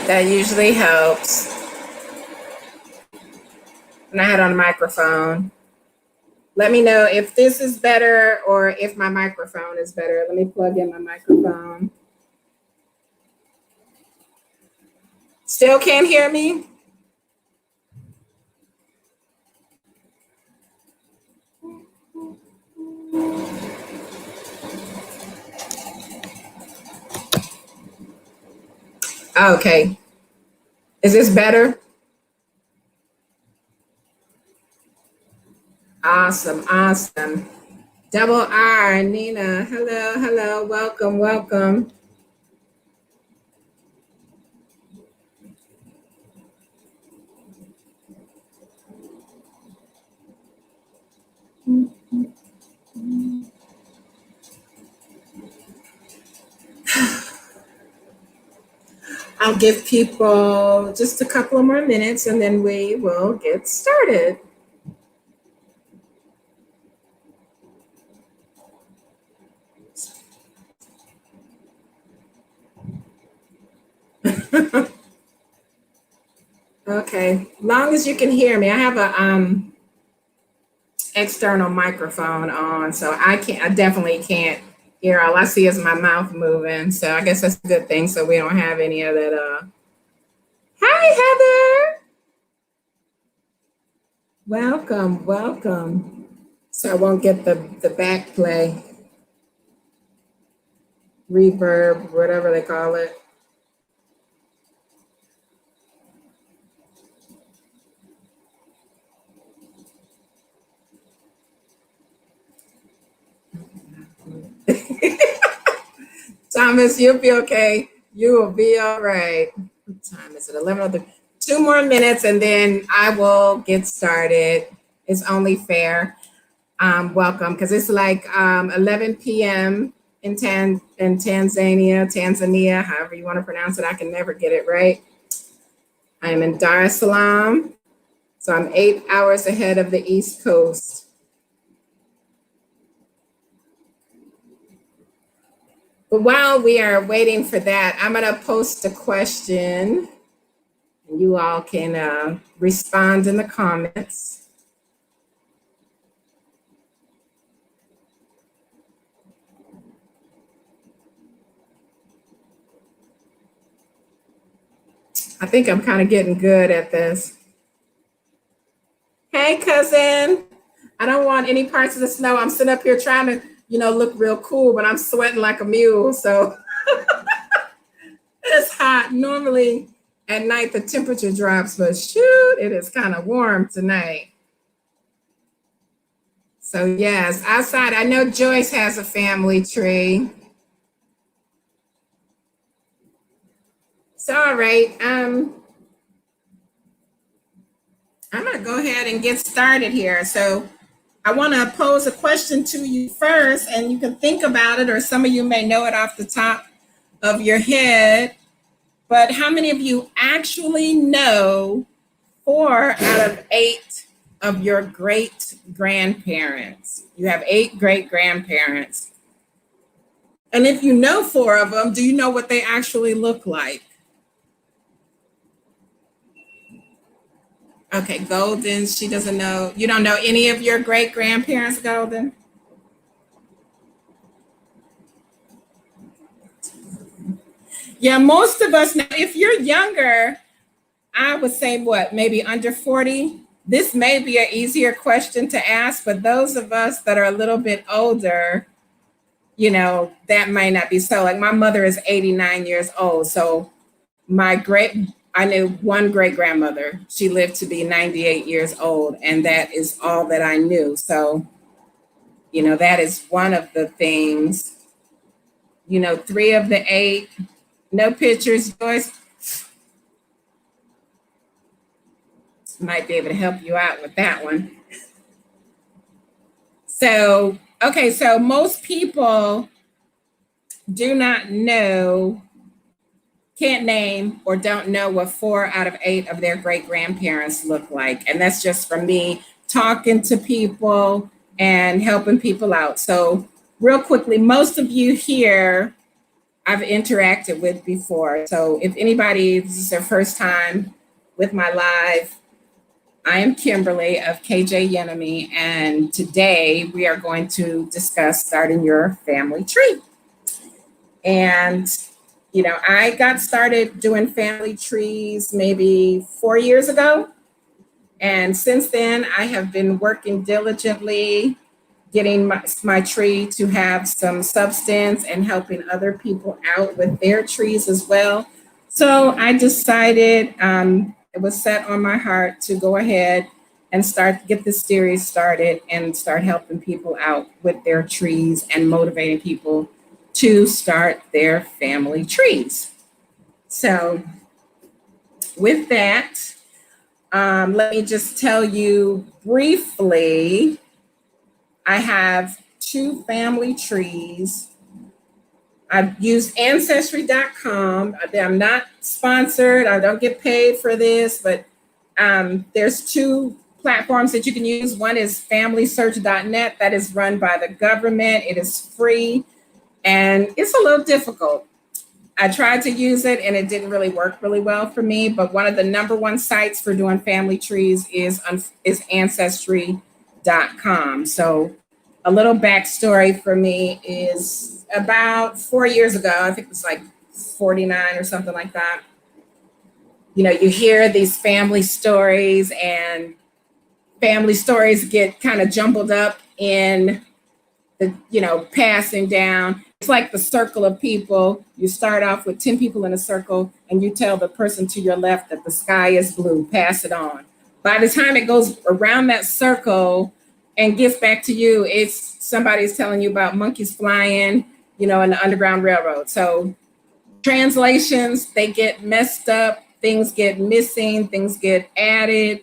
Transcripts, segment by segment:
That usually helps. And I had on a microphone. Let me know if this is better or if my microphone is better. Let me plug in my microphone. Still can't hear me? Okay. Is this better? Awesome, awesome. Double R, Nina. Hello, hello. Welcome, welcome. I'll give people just a couple more minutes and then we will get started. Okay, long as you can hear me. I have a external microphone on, so I definitely can't hear. All I see is my mouth moving. So I guess that's a good thing. So we don't have any of that. Hi, Heather. Welcome, welcome. So I won't get the back play, reverb, whatever they call it. Thomas, you'll be okay. You will be all right. What time is it? 11:03. 2 more minutes and then I will get started. It's only fair. Welcome, because it's like 11 p.m. in Tanzania, however you want to pronounce it. I can never get it right. I am in Dar es Salaam, so I'm 8 hours ahead of the East Coast. But while we are waiting for that, I'm going to post a question. You all can respond in the comments. I think I'm kind of getting good at this. Hey, cousin. I don't want any parts of the snow. I'm sitting up here trying to, look real cool, but I'm sweating like a mule. So it's hot. Normally at night, the temperature drops, but shoot, it is kind of warm tonight. So yes, outside, I know Joyce has a family tree. So all right, I'm gonna go ahead and get started here. So I want to pose a question to you first, and you can think about it, or some of you may know it off the top of your head. But how many of you actually know 4 out of 8 of your great grandparents? You have 8 great grandparents. And if you know 4 of them, do you know what they actually look like? Okay, Golden, she doesn't know. You don't know any of your great grandparents, Golden? Yeah, most of us, now, if you're younger, I would say what, maybe under 40? This may be an easier question to ask, but those of us that are a little bit older, that might not be so. Like my mother is 89 years old. So I knew one great grandmother. She lived to be 98 years old, and that is all that I knew. So, that is one of the things. 3 of the 8, no pictures, Joyce. Might be able to help you out with that one. So, okay, so most people do not know, can't name or don't know what 4 out of 8 of their great grandparents look like. And that's just from me talking to people and helping people out. So real quickly, most of you here, I've interacted with before. So if anybody, this is their first time with my live, I am Kimberly of KJ Yenemy, and today we are going to discuss starting your family tree. And, I got started doing family trees maybe 4 years ago. And since then, I have been working diligently, getting my tree to have some substance and helping other people out with their trees as well. So I decided it was set on my heart to go ahead and get this series started and start helping people out with their trees and motivating people to start their family trees. So with that, let me just tell you briefly, I have 2 family trees. I've used Ancestry.com. I'm not sponsored. I don't get paid for this, but there's 2 platforms that you can use. One is FamilySearch.net. That is run by the government. It is free, and it's a little difficult. I tried to use it and it didn't really work really well for me, but one of the #1 sites for doing family trees is Ancestry.com. So a little backstory for me is about 4 years ago, I think it was like 49 or something like that. You hear these family stories, and family stories get kind of jumbled up in the, passing down. It's like the circle of people. You start off with 10 people in a circle and you tell the person to your left that the sky is blue, pass it on. By the time it goes around that circle and gets back to you, it's somebody's telling you about monkeys flying, in the Underground Railroad. So translations, they get messed up, things get missing, things get added,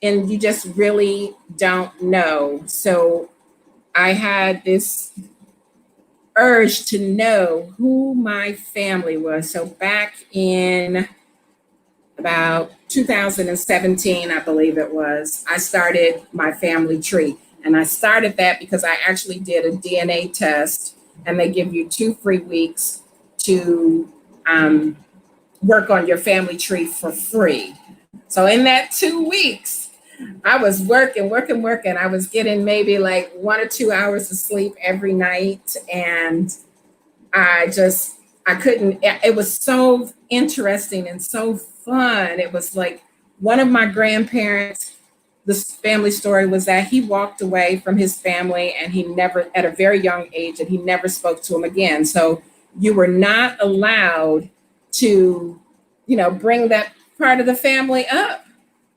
and you just really don't know. So I had this urge to know who my family was. So back in about 2017, I believe it was, I started my family tree. And I started that because I actually did a DNA test, and they give you 2 free weeks to work on your family tree for free. So in that 2 weeks, I was working. I was getting maybe like 1 or 2 hours of sleep every night. And I couldn't, it was so interesting and so fun. It was like one of my grandparents, this family story was that he walked away from his family and he never, at a very young age, and he never spoke to him again. So you were not allowed to, bring that part of the family up.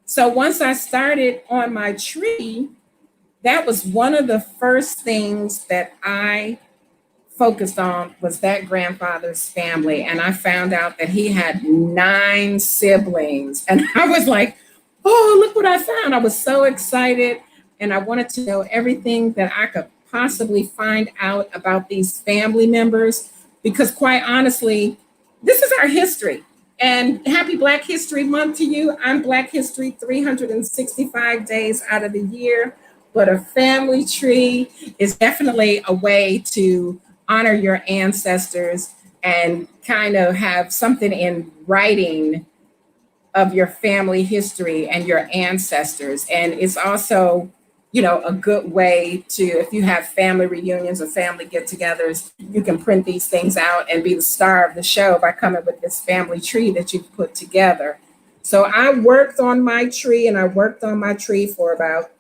So once I started on my tree, that was one of the first things that I focused on, was that grandfather's family. And I found out that he had 9 siblings. And I was like, oh, look what I found. I was so excited. And I wanted to know everything that I could possibly find out about these family members, because quite honestly, this is our history. And happy Black History Month to you. I'm Black History 365 days out of the year, but a family tree is definitely a way to honor your ancestors and kind of have something in writing of your family history and your ancestors. And it's also, a good way to, if you have family reunions or family get-togethers, you can print these things out and be the star of the show by coming with this family tree that you've put together. So I worked on my tree for about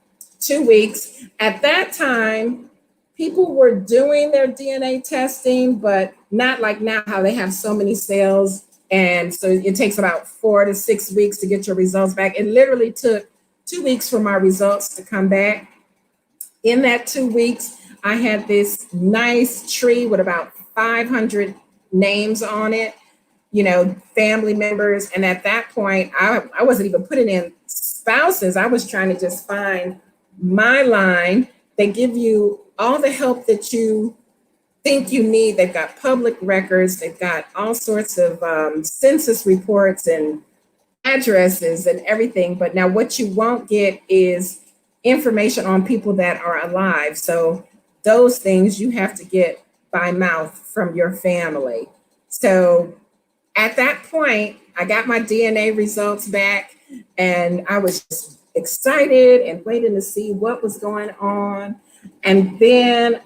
2 weeks. At that time, people were doing their DNA testing, but not like now, how they have so many cells. And so it takes about 4 to 6 weeks to get your results back. It literally took 2 weeks for my results to come back. In that 2 weeks, I had this nice tree with about 500 names on it, family members. And at that point, I wasn't even putting in spouses. I was trying to just find my line. They give you all the help that you think you need. They've got public records. They've got all sorts of census reports and addresses and everything. But now what you won't get is information on people that are alive. So those things you have to get by mouth from your family. So at that point, I got my DNA results back, and I was just excited and waiting to see what was going on. And then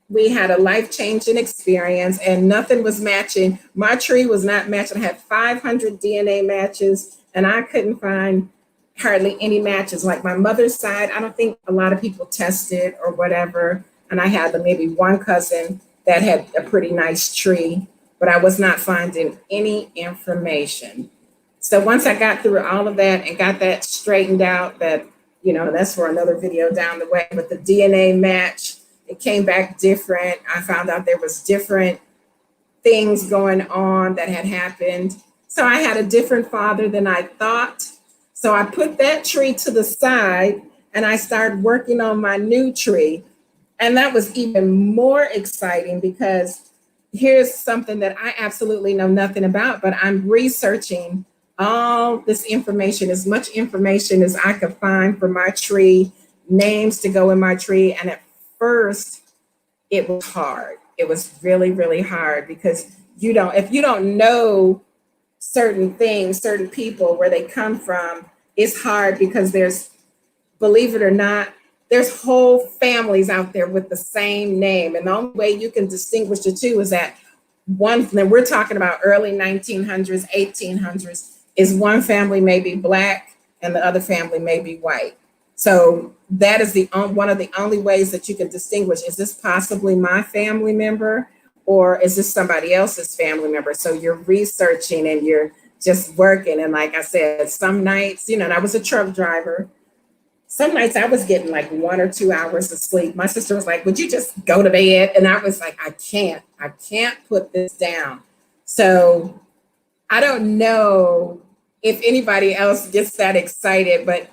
we had a life-changing experience, and nothing was matching. My tree was not matching. I had 500 DNA matches, and I couldn't find hardly any matches. Like my mother's side, I don't think a lot of people tested or whatever. And I had maybe one cousin that had a pretty nice tree, but I was not finding any information. So once I got through all of that and got that straightened out, that, that's for another video down the way, but the DNA match, it came back different. I found out there was different things going on that had happened. So I had a different father than I thought. So I put that tree to the side and I started working on my new tree. And that was even more exciting because here's something that I absolutely know nothing about, but I'm researching all this information, as much information as I could find for my tree, names to go in my tree. And at first, it was hard. It was really, really hard because if you don't know certain things, certain people, where they come from, it's hard because believe it or not, there's whole families out there with the same name. And the only way you can distinguish the two is that we're talking about early 1900s, 1800s, is one family may be Black and the other family may be white. So that is one of the only ways that you can distinguish. Is this possibly my family member, or is this somebody else's family member? So you're researching and you're just working. And like I said, some nights, and I was a truck driver. Some nights I was getting like 1 or 2 hours of sleep. My sister was like, would you just go to bed? And I was like, I can't put this down. So I don't know if anybody else gets that excited, but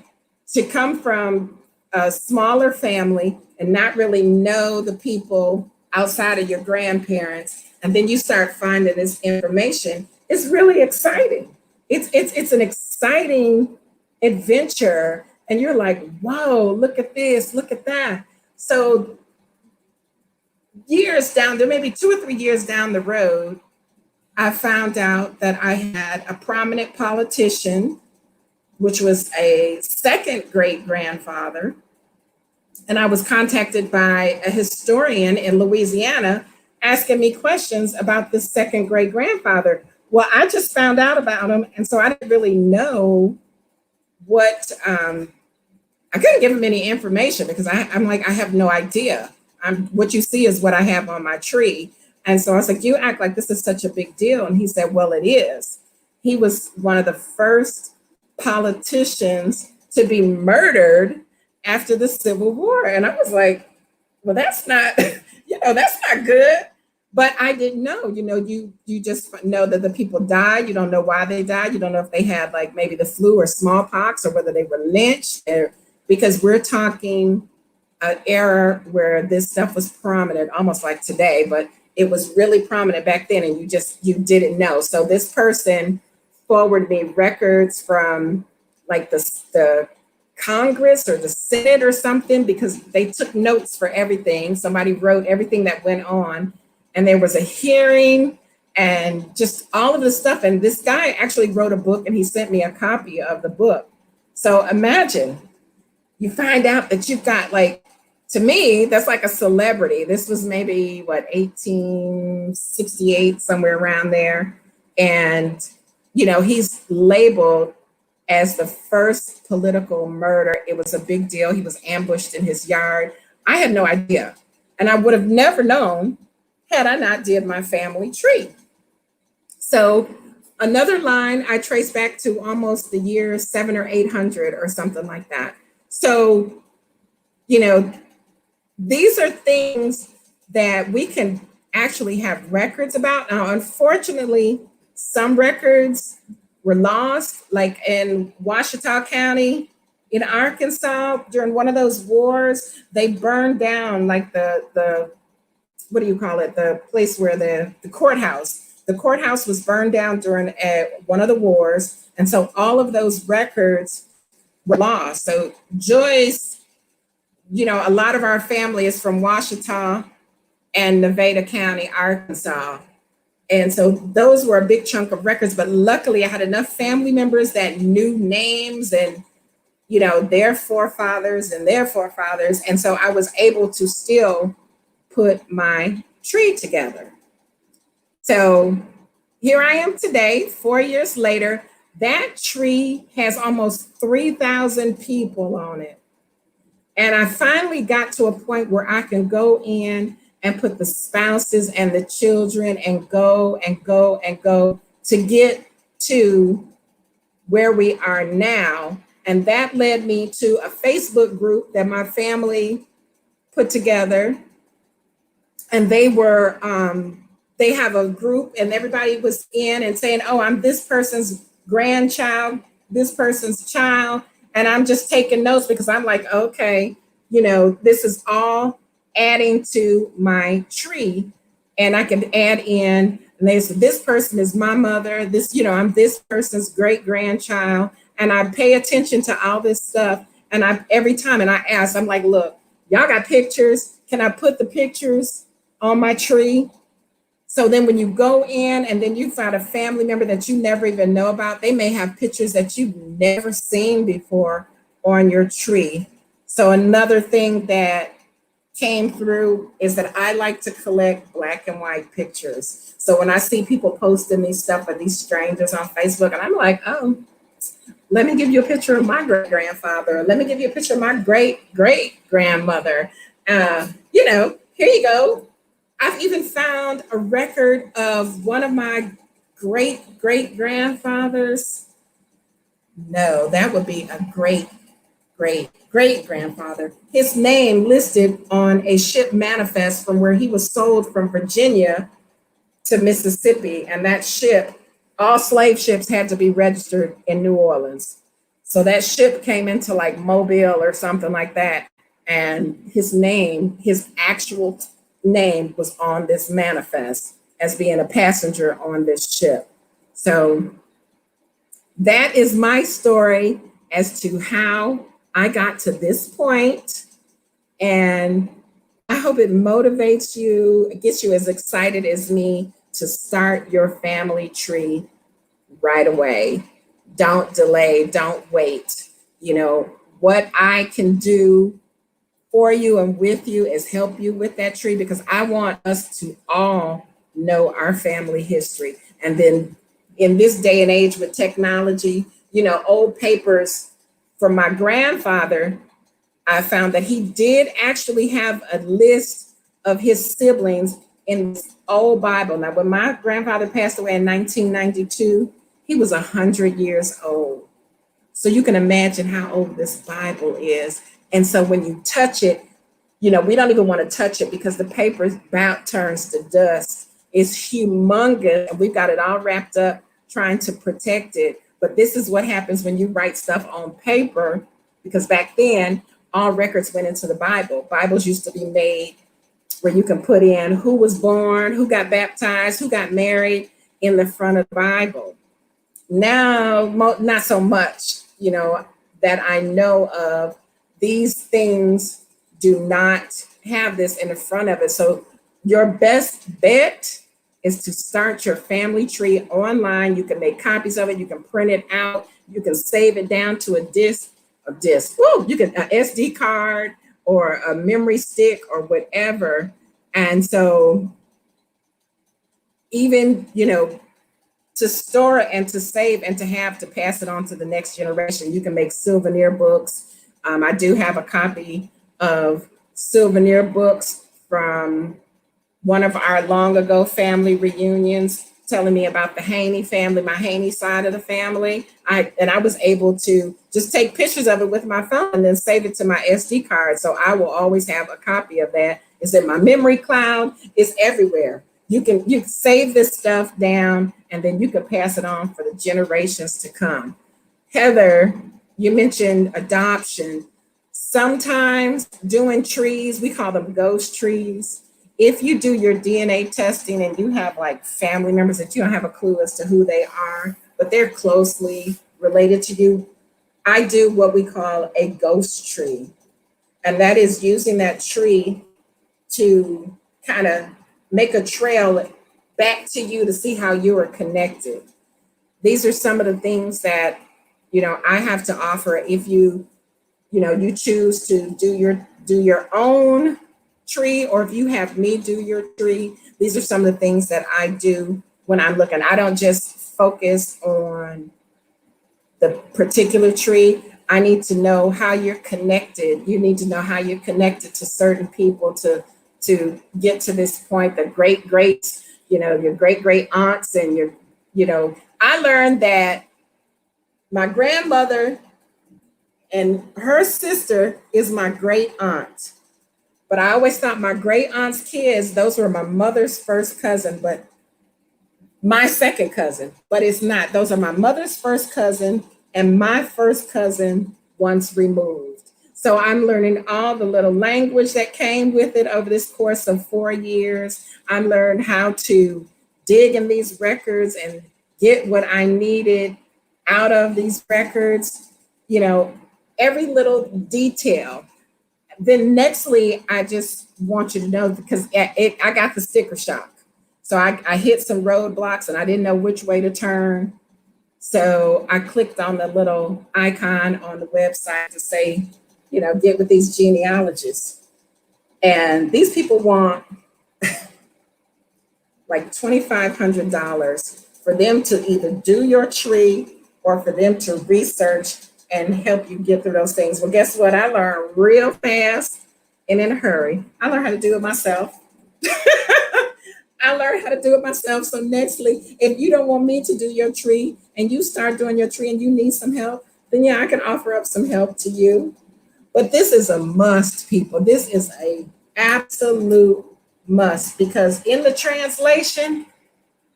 to come from a smaller family and not really know the people outside of your grandparents, and then you start finding this information, it's really exciting. It's an exciting adventure. And you're like, whoa, look at this, look at that. So years down, there may be 2 or 3 years down the road, I found out that I had a prominent politician, which was a second great grandfather. And I was contacted by a historian in Louisiana asking me questions about this second great grandfather. Well, I just found out about him. And so I didn't really know what, I couldn't give him any information because I'm like, I have no idea. What you see is what I have on my tree. And so I was like, you act like this is such a big deal. And he said, well, it is. He was one of the first politicians to be murdered after the Civil War. And I was like, well, that's not, that's not good. But I didn't know, you just know that the people died. You don't know why they died. You don't know if they had like maybe the flu or smallpox, or whether they were lynched, because we're talking an era where this stuff was prominent, almost like today, but it was really prominent back then, and you didn't know. So this person forwarded me records from like the Congress or the Senate or something, because they took notes for everything. Somebody wrote everything that went on, and there was a hearing and just all of this stuff. And this guy actually wrote a book, and he sent me a copy of the book. So imagine you find out that you've got, like, to me, that's like a celebrity. This was maybe 1868, somewhere around there. And, he's labeled as the first political murder. It was a big deal. He was ambushed in his yard. I had no idea. And I would have never known had I not did my family tree. So another line I trace back to almost the year 700 or 800 or something like that. So, these are things that we can actually have records about. Now, unfortunately, some records were lost, like in Ouachita County in Arkansas during one of those wars. They burned down like the what do you call it? The place where the courthouse. The courthouse was burned down during one of the wars. And so all of those records were lost. So Joyce, a lot of our family is from Ouachita and Nevada County, Arkansas. And so those were a big chunk of records, but luckily I had enough family members that knew names and, you know, their forefathers and their forefathers. And so I was able to still put my tree together. So here I am today, 4 years later. That tree has almost 3,000 people on it. And I finally got to a point where I can go in and put the spouses and the children and go and go and go to get to where we are now. And that led me to a Facebook group that my family put together. And they were, they have a group and everybody was in and saying, oh, I'm this person's grandchild, this person's child. And I'm just taking notes because I'm like, okay, you know, this is all adding to my tree. And I can add in, and they said, this person is my mother, this, you know, I'm this person's great grandchild. And I pay attention to all this stuff. And every time, and I ask, I'm like, look, y'all got pictures. Can I put the pictures on my tree? So then when you go in and then you find a family member that you never even know about, they may have pictures that you've never seen before on your tree. So another thing that came through is that I like to collect black and white pictures. So when I see people posting these stuff of these strangers on Facebook, and I'm like, oh, let me give you a picture of my great grandfather. Let me give you a picture of my great great grandmother. You know, here you go. I've even found a record of one of my great great grandfathers. No, that would be a great great great grandfather. His name listed on a ship manifest from where he was sold from Virginia to Mississippi. And that ship, all slave ships had to be registered in New Orleans. So that ship came into like Mobile or something like that. And his name, his actual name was on this manifest as being a passenger on this ship. So that is my story as to how I got to this point. And I hope it motivates you, it gets you as excited as me to start your family tree right away. Don't delay, don't wait. You know, what I can do for you and with you is help you with that tree, because I want us to all know our family history. And then in this day and age with technology, you know, old papers from my grandfather, I found that he did actually have a list of his siblings in this old Bible. Now, when my grandfather passed away in 1992, he was 100 years old. So you can imagine how old this Bible is. And so when you touch it, you know, we don't even want to touch it because the paper about turns to dust. It's humongous. And we've got it all wrapped up trying to protect it. But this is what happens when you write stuff on paper, because back then, all records went into the Bible. Bibles used to be made where you can put in who was born, who got baptized, who got married in the front of the Bible. Now, not so much, you know, that I know of. These things do not have this in the front of it. So your best bet is to start your family tree online. You can make copies of it. You can print it out. You can save it down to a disc. Woo, you can an SD card or a memory stick or whatever. And so even, you know, to store it and to save and to have to pass it on to the next generation, you can make souvenir books. I do have a copy of souvenir books from one of our long ago family reunions, telling me about the Haney family, my Haney side of the family. I was able to just take pictures of it with my phone and then save it to my SD card. So I will always have a copy of that. It's in my memory cloud. It's everywhere. You can save this stuff down and then you can pass it on for the generations to come. Heather, you mentioned adoption. Sometimes doing trees, we call them ghost trees. If you do your DNA testing and you have like family members that you don't have a clue as to who they are, but they're closely related to you, I do what we call a ghost tree. And that is using that tree to kind of make a trail back to you to see how you are connected. These are some of the things that, I have to offer. If you choose to do your own tree, or if you have me do your tree, these are some of the things that I do when I'm looking. I don't just focus on the particular tree. I need to know how you're connected. You need to know how you're connected to certain people to get to this point. The great greats, your great great aunts, and I learned that my grandmother and her sister is my great aunt. But I always thought my great aunt's kids, those were my mother's first cousin, but my second cousin, but it's not. Those are my mother's first cousin and my first cousin once removed. So I'm learning all the little language that came with it over this course of 4 years. I learned how to dig in these records and get what I needed out of these records, every little detail. Then nextly, I just want you to know, because I got the sticker shock. So I hit some roadblocks and I didn't know which way to turn. So I clicked on the little icon on the website to say, get with these genealogists. And these people want like $2,500 for them to either do your tree or for them to research and help you get through those things. Well, guess what? I learned real fast and in a hurry. I learned how to do it myself. I learned how to do it myself. So nextly, if you don't want me to do your tree and you start doing your tree and you need some help, then yeah, I can offer up some help to you. But this is a must, people. This is a absolute must, because in the translation,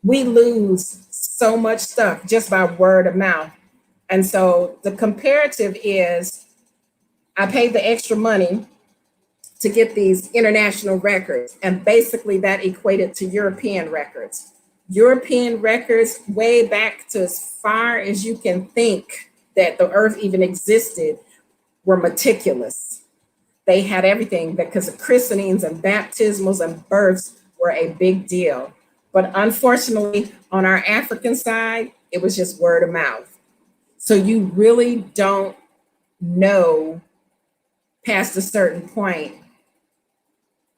we lose so much stuff just by word of mouth. And so the comparative is, I paid the extra money to get these international records, and basically that equated to European records. European records way back to as far as you can think that the earth even existed were meticulous. They had everything, because the christenings and baptismals and births were a big deal. But unfortunately, on our African side, it was just word of mouth. So you really don't know past a certain point.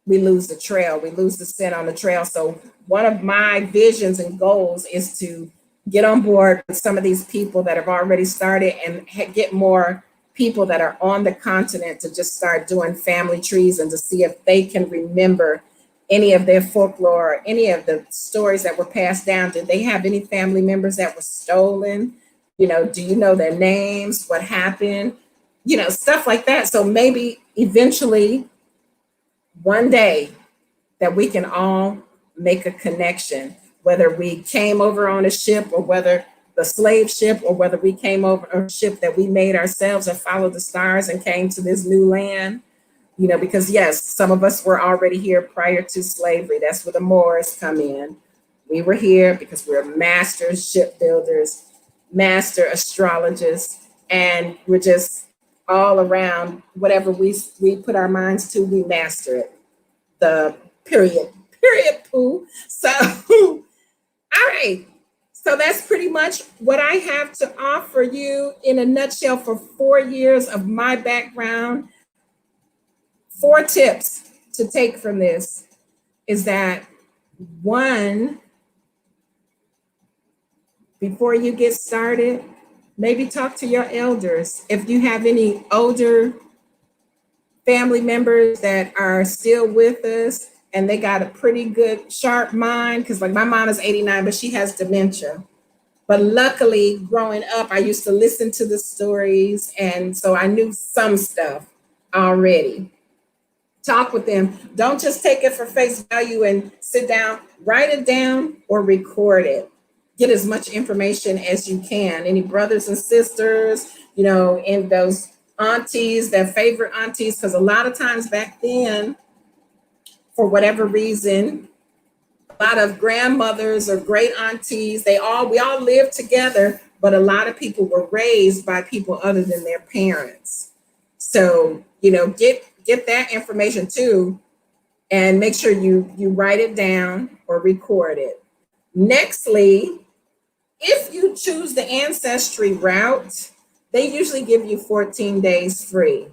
We lose the trail, we lose the scent on the trail. So one of my visions and goals is to get on board with some of these people that have already started, and get more people that are on the continent to just start doing family trees, and to see if they can remember any of their folklore, or any of the stories that were passed down. Did they have any family members that were stolen? Do you know their names? What happened? Stuff like that. So maybe eventually one day that we can all make a connection, whether we came over on a ship, or whether the slave ship, or whether we came over a ship that we made ourselves and followed the stars and came to this new land. Because yes, some of us were already here prior to slavery. That's where the Moors come in. We were here because we're master shipbuilders, master astrologists, and we're just all around. Whatever we put our minds to, we master it. The period, poo. So, all right. So that's pretty much what I have to offer you in a nutshell for 4 years of my background. 4 tips to take from this is that, one, before you get started, maybe talk to your elders. If you have any older family members that are still with us and they got a pretty good sharp mind, because like my mom is 89, but she has dementia. But luckily, growing up, I used to listen to the stories, and so I knew some stuff already. Talk with them. Don't just take it for face value and sit down. Write it down or record it. Get as much information as you can. Any brothers and sisters, in those aunties, their favorite aunties, because a lot of times back then, for whatever reason, a lot of grandmothers or great aunties, we all lived together, but a lot of people were raised by people other than their parents. So, get that information too, and make sure you write it down or record it. Nextly, if you choose the Ancestry route, they usually give you 14 days free.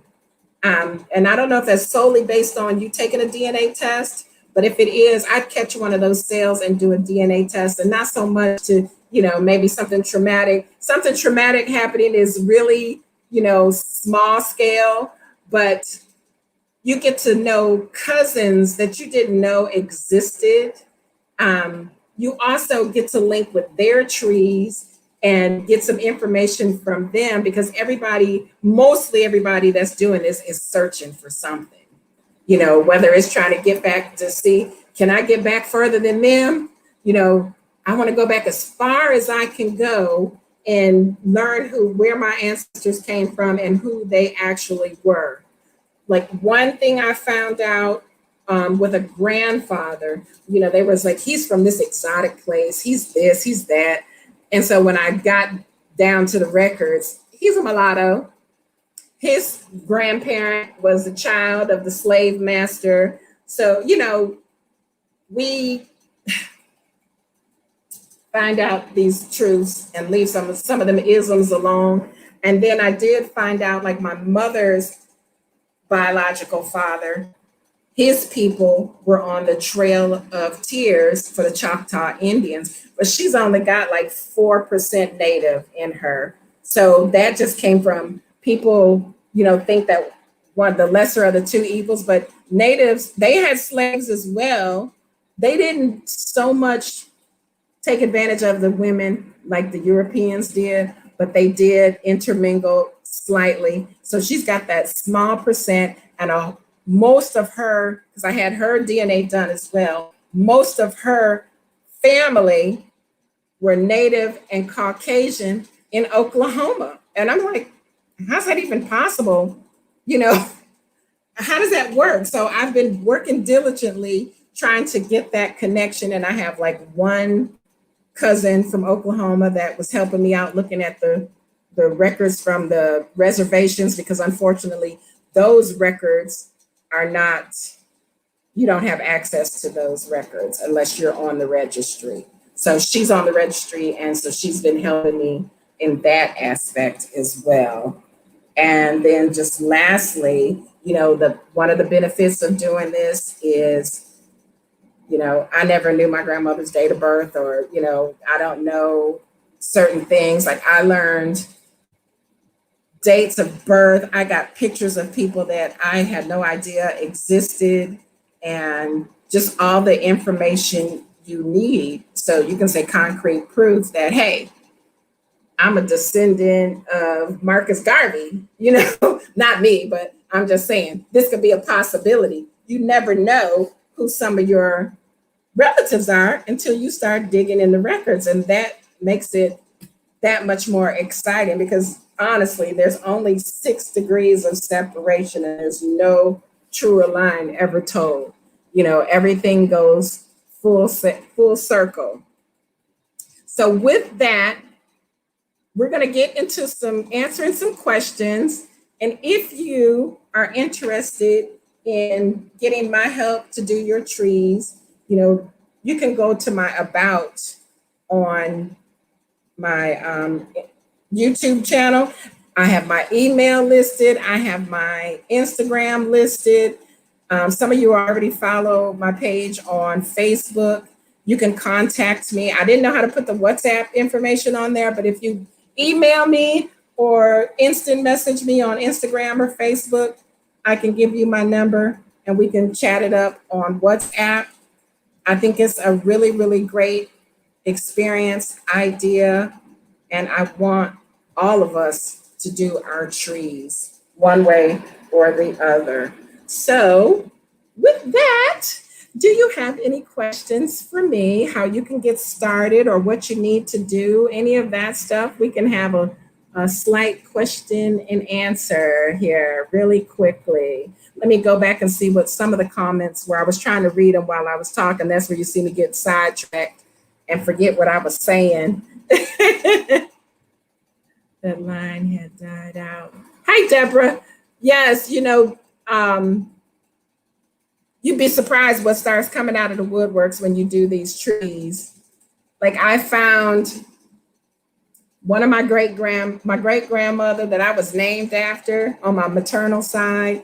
And I don't know if that's solely based on you taking a DNA test, but if it is, I'd catch one of those sales and do a DNA test, and not so much to, maybe something traumatic. Something traumatic happening is really, small scale, but you get to know cousins that you didn't know existed. You also get to link with their trees and get some information from them, because mostly everybody that's doing this is searching for something, whether it's trying to get back to see, can I get back further than them? I want to go back as far as I can go and learn where my ancestors came from and who they actually were. Like, one thing I found out with a grandfather, they was like, he's from this exotic place, he's this, he's that. And so when I got down to the records, he's a mulatto. His grandparent was a child of the slave master. So, we find out these truths and leave some of them isms alone. And then I did find out, like, my mother's biological father, his people were on the Trail of Tears for the Choctaw Indians, but she's only got like 4% Native in her. So that just came from people, think that one, the lesser of the two evils, but Natives, they had slaves as well. They didn't so much take advantage of the women like the Europeans did, but they did intermingle slightly. So she's got that small percent, and most of her, because I had her DNA done as well, most of her family were Native and Caucasian in Oklahoma. And I'm like, how's that even possible? How does that work? So I've been working diligently trying to get that connection. And I have like one cousin from Oklahoma that was helping me out looking at the records from the reservations, because unfortunately those records are not, you don't have access to those records unless you're on the registry. So she's on the registry, and so she's been helping me in that aspect as well. And then just lastly, one of the benefits of doing this is, I never knew my grandmother's date of birth, or, I don't know certain things. Like, I learned dates of birth. I got pictures of people that I had no idea existed, and just all the information you need. So you can say concrete proof that, hey, I'm a descendant of Marcus Garvey, not me, but I'm just saying this could be a possibility. You never know who some of your relatives are until you start digging in the records. And that makes it that much more exciting, because honestly, there's only 6 degrees of separation, and there's no truer line ever told. Everything goes full circle. So with that, we're going to get into answering some questions. And if you are interested in getting my help to do your trees, you can go to my About on my YouTube channel. I have my email listed. I have my Instagram listed. Some of you already follow my page on Facebook. You can contact me. I didn't know how to put the WhatsApp information on there, but if you email me or instant message me on Instagram or Facebook, I can give you my number and we can chat it up on WhatsApp. I think it's a really, really great experience, idea, and I want all of us to do our trees one way or the other. So with that, do you have any questions for me, how you can get started or what you need to do, any of that stuff? We can have a slight question and answer here really quickly. Let me go back and see what some of the comments were. I was trying to read them while I was talking. That's where you see me get sidetracked and forget what I was saying. That line had died out. Hi, Deborah. Yes, you'd be surprised what starts coming out of the woodworks when you do these trees. Like I found one of my great grandmother that I was named after on my maternal side.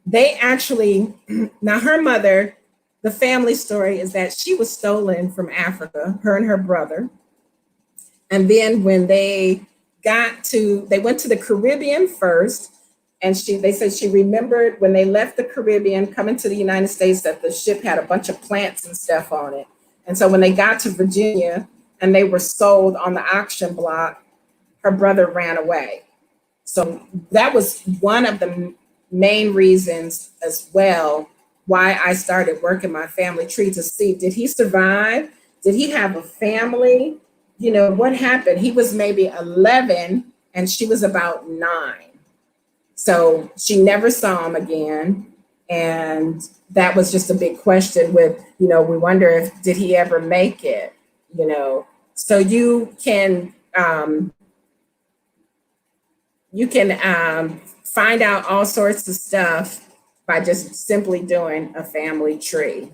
They actually, now her mother, the family story is that she was stolen from Africa, her and her brother. And then when they went to the Caribbean first, and they said she remembered when they left the Caribbean coming to the United States that the ship had a bunch of plants and stuff on it. And so when they got to Virginia and they were sold on the auction block, her brother ran away. So that was one of the main reasons as well why I started working my family tree to see, did he survive? Did he have a family? You know, what happened? He was maybe 11 and she was about 9. So she never saw him again. And that was just a big question with, you know, we wonder if, did he ever make it, you know? So you can find out all sorts of stuff by just simply doing a family tree.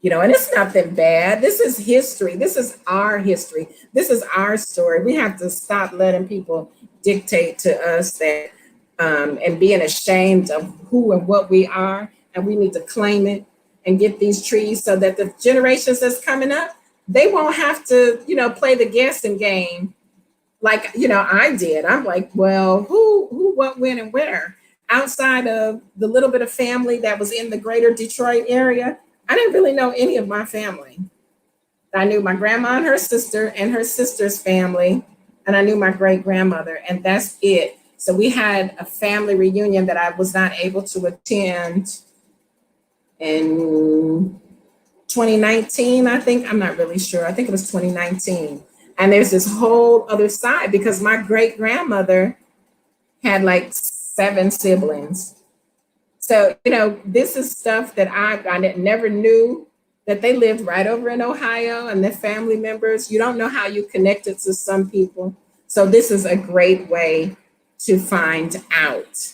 You know, and it's nothing bad. This is history. This is our history. This is our story. We have to stop letting people dictate to us that and being ashamed of who and what we are. And we need to claim it and get these trees so that the generations that's coming up, they won't have to, you know, play the guessing game like, you know, I did. I'm like, well, who, what, when, and where? Outside of the little bit of family that was in the greater Detroit area, I didn't really know any of my family. I knew my grandma and her sister's family, and I knew my great grandmother, and that's it. So we had a family reunion that I was not able to attend in 2019, I think. I'm not really sure. I think it was 2019. And there's this whole other side because my great grandmother had like 7 siblings. So, you know, this is stuff that I never knew that they lived right over in Ohio and their family members. You don't know how you connected to some people. So this is a great way to find out.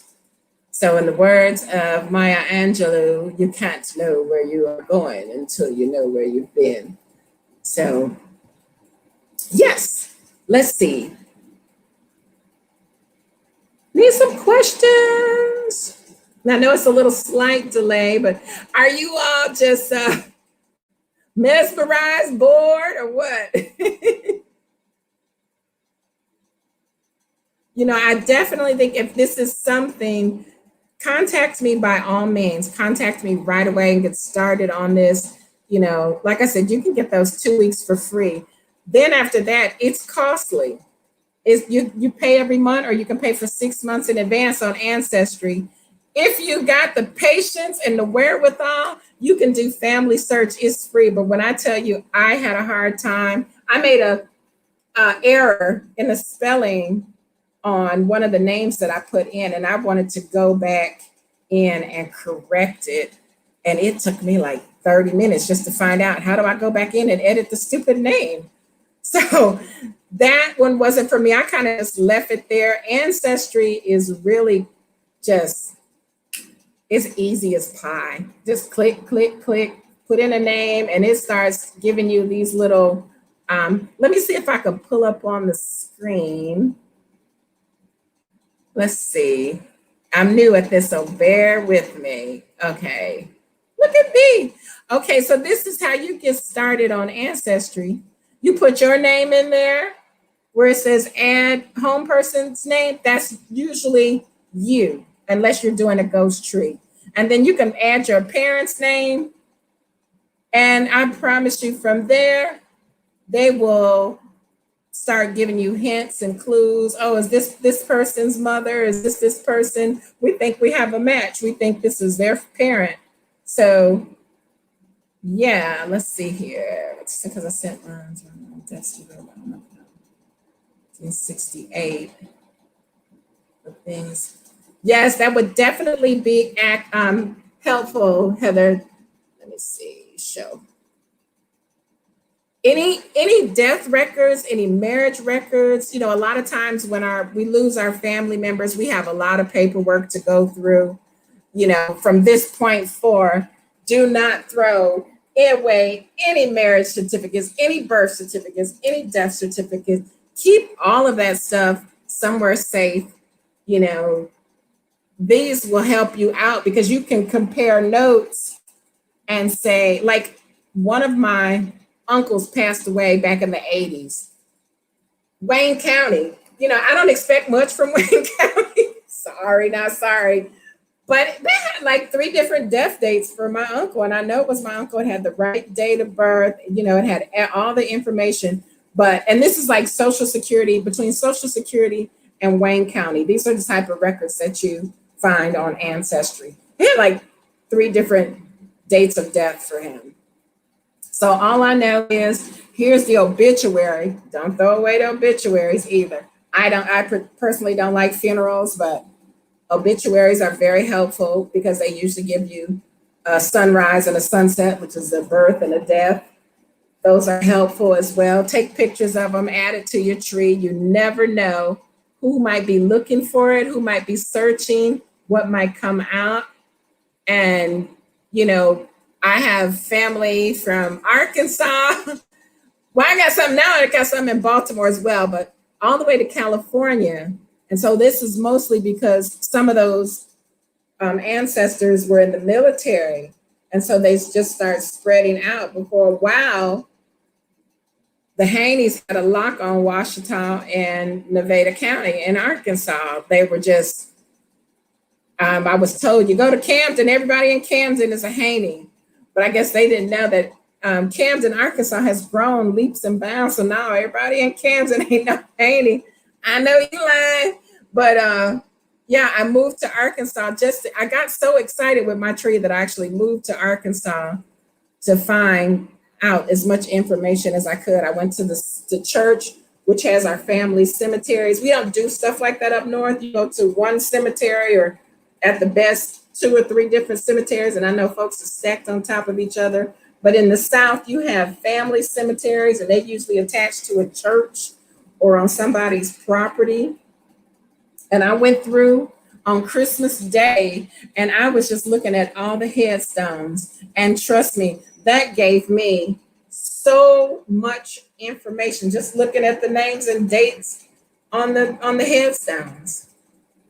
So in the words of Maya Angelou, you can't know where you are going until you know where you've been. So yes, let's see. Need some questions. Now, I know it's a little slight delay, but are you all just mesmerized, bored, or what? You know, I definitely think if this is something, contact me by all means. Contact me right away and get started on this. You know, like I said, you can get those 2 weeks for free. Then after that, it's costly. You pay every month, or you can pay for 6 months in advance on Ancestry. If you got the patience and the wherewithal, you can do family search. It's free. But when I tell you, I had a hard time. I made a error in the spelling on one of the names that I put in, and I wanted to go back in and correct it. And it took me like 30 minutes just to find out, how do I go back in and edit the stupid name? So that one wasn't for me. I kind of just left it there. Ancestry is really just, it's easy as pie. Just click, click, click, put in a name, and it starts giving you these little, let me see if I can pull up on the screen. Let's see. I'm new at this, so bear with me. Okay, look at me. Okay, so this is how you get started on Ancestry. You put your name in there where it says add home person's name. That's usually you, unless you're doing a ghost tree. And then you can add your parents' name. And I promise you from there, they will start giving you hints and clues. Oh, is this person's mother? Is this person? We think we have a match. We think this is their parent. So yeah, let's see here. Because I sent mine to Destiny. 68. The things. Yes, that would definitely be helpful, Heather. Let me see. Show. Any death records, any marriage records, you know, a lot of times when we lose our family members, we have a lot of paperwork to go through. You know, from this point forward, do not throw Anyway, any marriage certificates, any birth certificates, any death certificates, keep all of that stuff somewhere safe. You know, these will help you out because you can compare notes and say, like, one of my uncles passed away back in the 80s. Wayne County, you know, I don't expect much from Wayne County. Sorry, not sorry. But they had like 3 different death dates for my uncle. And I know it was my uncle. It had the right date of birth. You know, it had all the information. But, and this is like Social Security, between Social Security and Wayne County. These are the type of records that you find on Ancestry. They had like 3 different dates of death for him. So all I know is here's the obituary. Don't throw away the obituaries either. I personally don't like funerals, but obituaries are very helpful because they usually give you a sunrise and a sunset, which is a birth and a death. Those are helpful as well. Take pictures of them, add it to your tree. You never know who might be looking for it, who might be searching, what might come out. And, you know, I have family from Arkansas. Well, I got some now, I got some in Baltimore as well, but all the way to California. And so this is mostly because some of those ancestors were in the military. And so they just start spreading out. Before a while, the Haneys had a lock on Ouachita and Nevada County in Arkansas. They were just, I was told, you go to Camden, everybody in Camden is a Haney. But I guess they didn't know that Camden, Arkansas has grown leaps and bounds. So now everybody in Camden ain't no Haney. I know you lying, but yeah, I moved to Arkansas. I got so excited with my tree that I actually moved to Arkansas to find out as much information as I could. I went to the church, which has our family cemeteries. We don't do stuff like that up north. You go to one cemetery or at the best 2 or 3 different cemeteries, and I know folks are stacked on top of each other. But in the South, you have family cemeteries, and they usually attached to a church or on somebody's property. And I went through on Christmas Day, and I was just looking at all the headstones. And trust me, that gave me so much information, just looking at the names and dates on the headstones.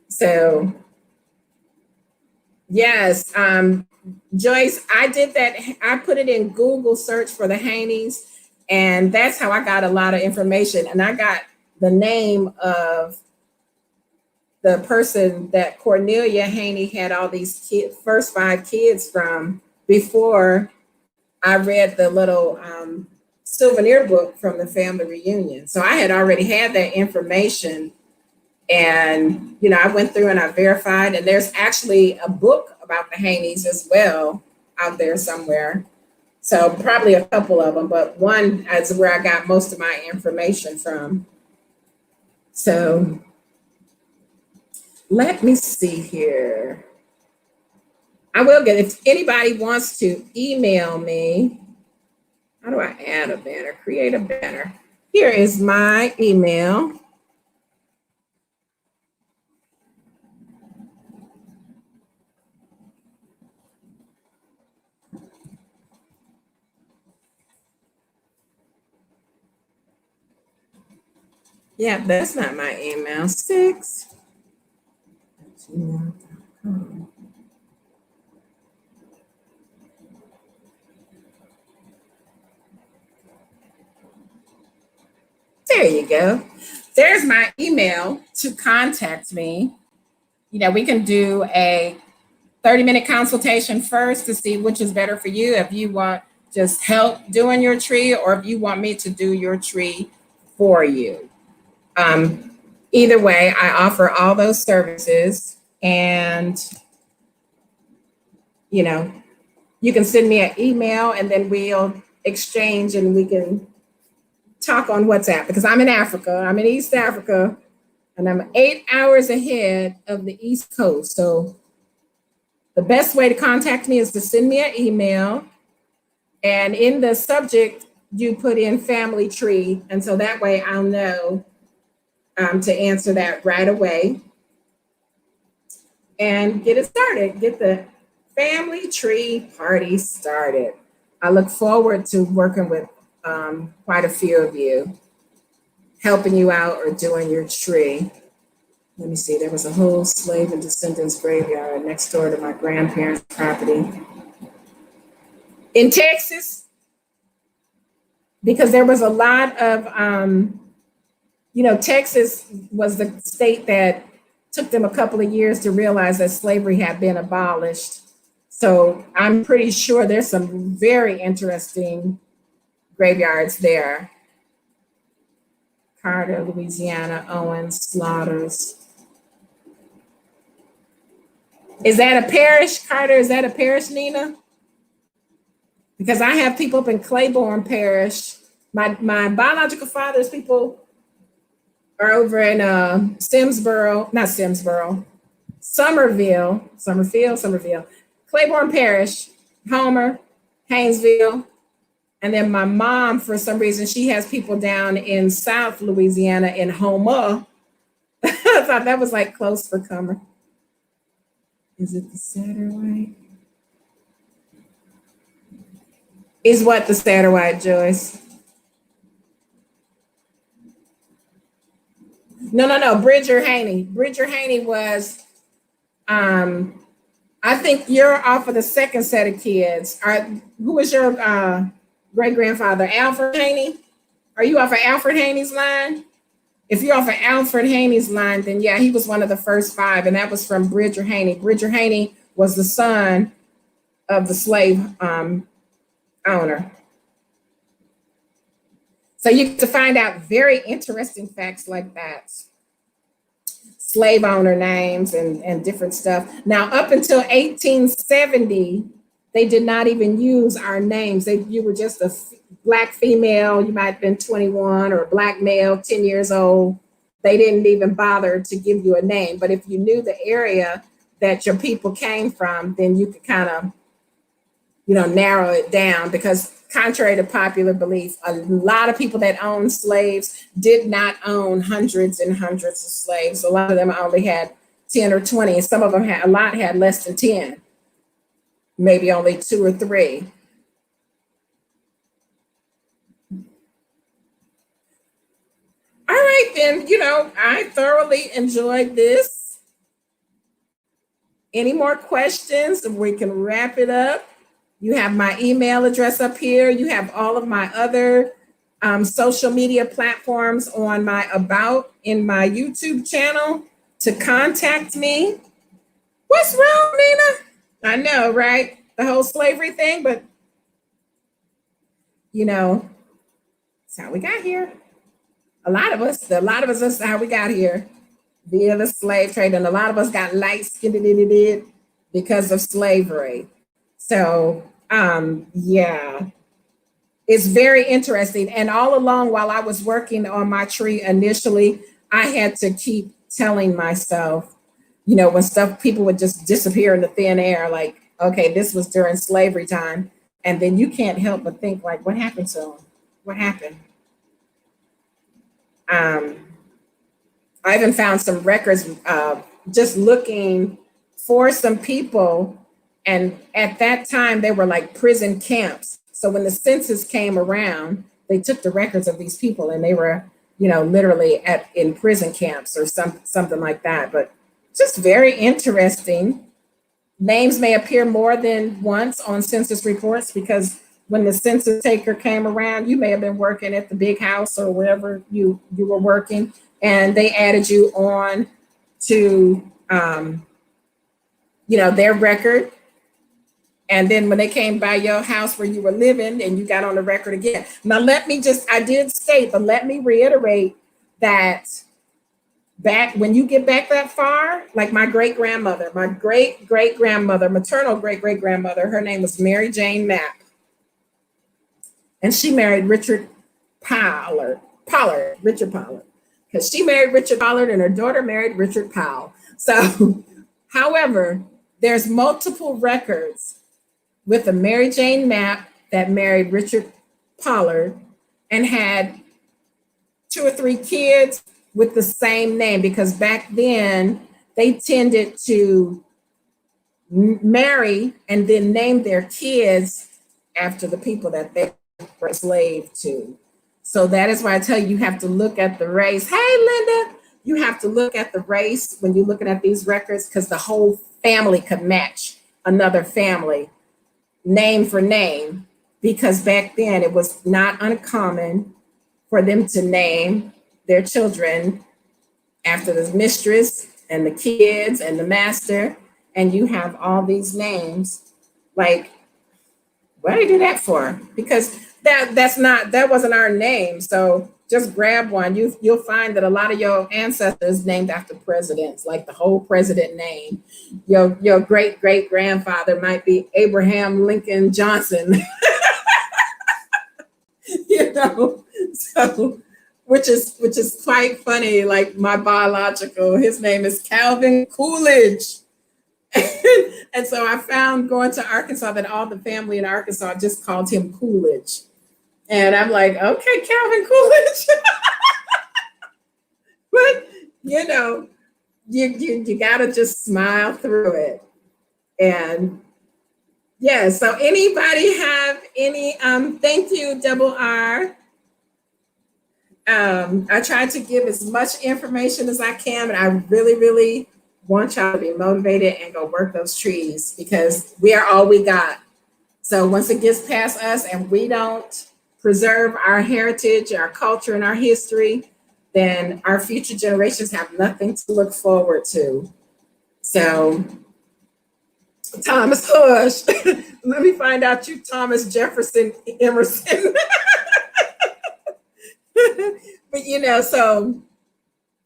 So yes, Joyce, I did that. I put it in Google search for the Haneys, and that's how I got a lot of information. And I got the name of the person that Cornelia Haney had all these first 5 kids from before I read the little souvenir book from the family reunion. So I had already had that information. And, you know, I went through and I verified, and there's actually a book about the Haneys as well out there somewhere. So probably a couple of them, but one is where I got most of my information from. So let me see here. I will get, if anybody wants to email me, how do I add a banner? Create a banner. Here is my email. Yeah, that's not my email. 6@gmail.com. There you go. There's my email to contact me. You know, we can do a 30-minute consultation first to see which is better for you. If you want just help doing your tree, or if you want me to do your tree for you. Either way, I offer all those services, and, you know, you can send me an email and then we'll exchange and we can talk on WhatsApp, because I'm in Africa. I'm in East Africa, and I'm 8 hours ahead of the East Coast. So the best way to contact me is to send me an email, and in the subject, you put in family tree. And so that way I'll know to answer that right away and get it started, get the family tree party started. I look forward to working with quite a few of you, helping you out or doing your tree. Let me see, there was a whole slave and descendants graveyard next door to my grandparents' property in Texas, because there was a lot of, Texas was the state that took them a couple of years to realize that slavery had been abolished. So I'm pretty sure there's some very interesting graveyards there. Carter, Louisiana, Owens, Slaughters. Is that a parish, Carter? Is that a parish, Nina? Because I have people up in Claiborne Parish. My biological father's people are over in Somerville, Claiborne Parish, Homer, Haynesville. And then my mom, for some reason, she has people down in South Louisiana in Homer. I thought that was like close for Comer. Is it the Satterwhite? Is what the Satterwhite, Joyce? No. Bridger Haney. Bridger Haney was, I think you're off of the second set of kids. Who was your great grandfather? Alfred Haney? Are you off of Alfred Haney's line? If you're off of Alfred Haney's line, then yeah, he was one of the first five, and that was from Bridger Haney. Bridger Haney was the son of the slave owner. So you get to find out very interesting facts like that. Slave owner names and different stuff. Now, up until 1870, they did not even use our names. You were just a Black female, you might have been 21, or a Black male, 10 years old. They didn't even bother to give you a name. But if you knew the area that your people came from, then you could kind of, narrow it down, because contrary to popular belief, a lot of people that owned slaves did not own hundreds and hundreds of slaves. A lot of them only had 10 or 20, and some of them had less than 10, maybe only 2 or 3. All right, then, I thoroughly enjoyed this. Any more questions? We can wrap it up. You have my email address up here. You have all of my other social media platforms on my About in my YouTube channel to contact me. What's wrong, Nina? I know, right? The whole slavery thing, but it's how we got here. A lot of us, that's how we got here, via the slave trade. And a lot of us got light-skinned because of slavery. So, yeah, it's very interesting. And all along while I was working on my tree initially, I had to keep telling myself, when people would just disappear into thin air, like, okay, this was during slavery time. And then you can't help but think, like, what happened to them? What happened? I even found some records just looking for some people. And at that time, they were like prison camps. So when the census came around, they took the records of these people, and they were, literally in prison camps or something like that. But just very interesting. Names may appear more than once on census reports, because when the census taker came around, you may have been working at the big house or wherever you were working, and they added you on to, their record. And then when they came by your house where you were living, and you got on the record again. Now, I did state, but let me reiterate that when you get back that far, like my great-grandmother, maternal great-great-grandmother, her name was Mary Jane Mapp. And she married Richard Pollard, because she married Richard Pollard and her daughter married Richard Powell. So, however, there's multiple records with a Mary Jane Mapp that married Richard Pollard and had 2 or 3 kids with the same name, because back then they tended to marry and then name their kids after the people that they were enslaved to. So that is why I tell you, you have to look at the race. Hey, Linda, you have to look at the race when you're looking at these records, because the whole family could match another family name for name, because back then it was not uncommon for them to name their children after the mistress and the kids and the master. And you have all these names. Like, what do you do that for? Because that wasn't our name. So just grab one. You'll find that a lot of your ancestors named after presidents, like the whole president name. Your great great grandfather might be Abraham Lincoln Johnson. you know, so which is quite funny. Like my biological, his name is Calvin Coolidge. And so I found going to Arkansas that all the family in Arkansas just called him Coolidge. And I'm like, okay, Calvin Coolidge. But you gotta just smile through it. And yeah, so anybody have any thank you, Double R. I try to give as much information as I can, but I really, really want y'all to be motivated and go work those trees, because we are all we got. So once it gets past us and we don't preserve our heritage, our culture, and our history, then our future generations have nothing to look forward to. So Thomas Hush, let me find out you Thomas Jefferson Emerson. But so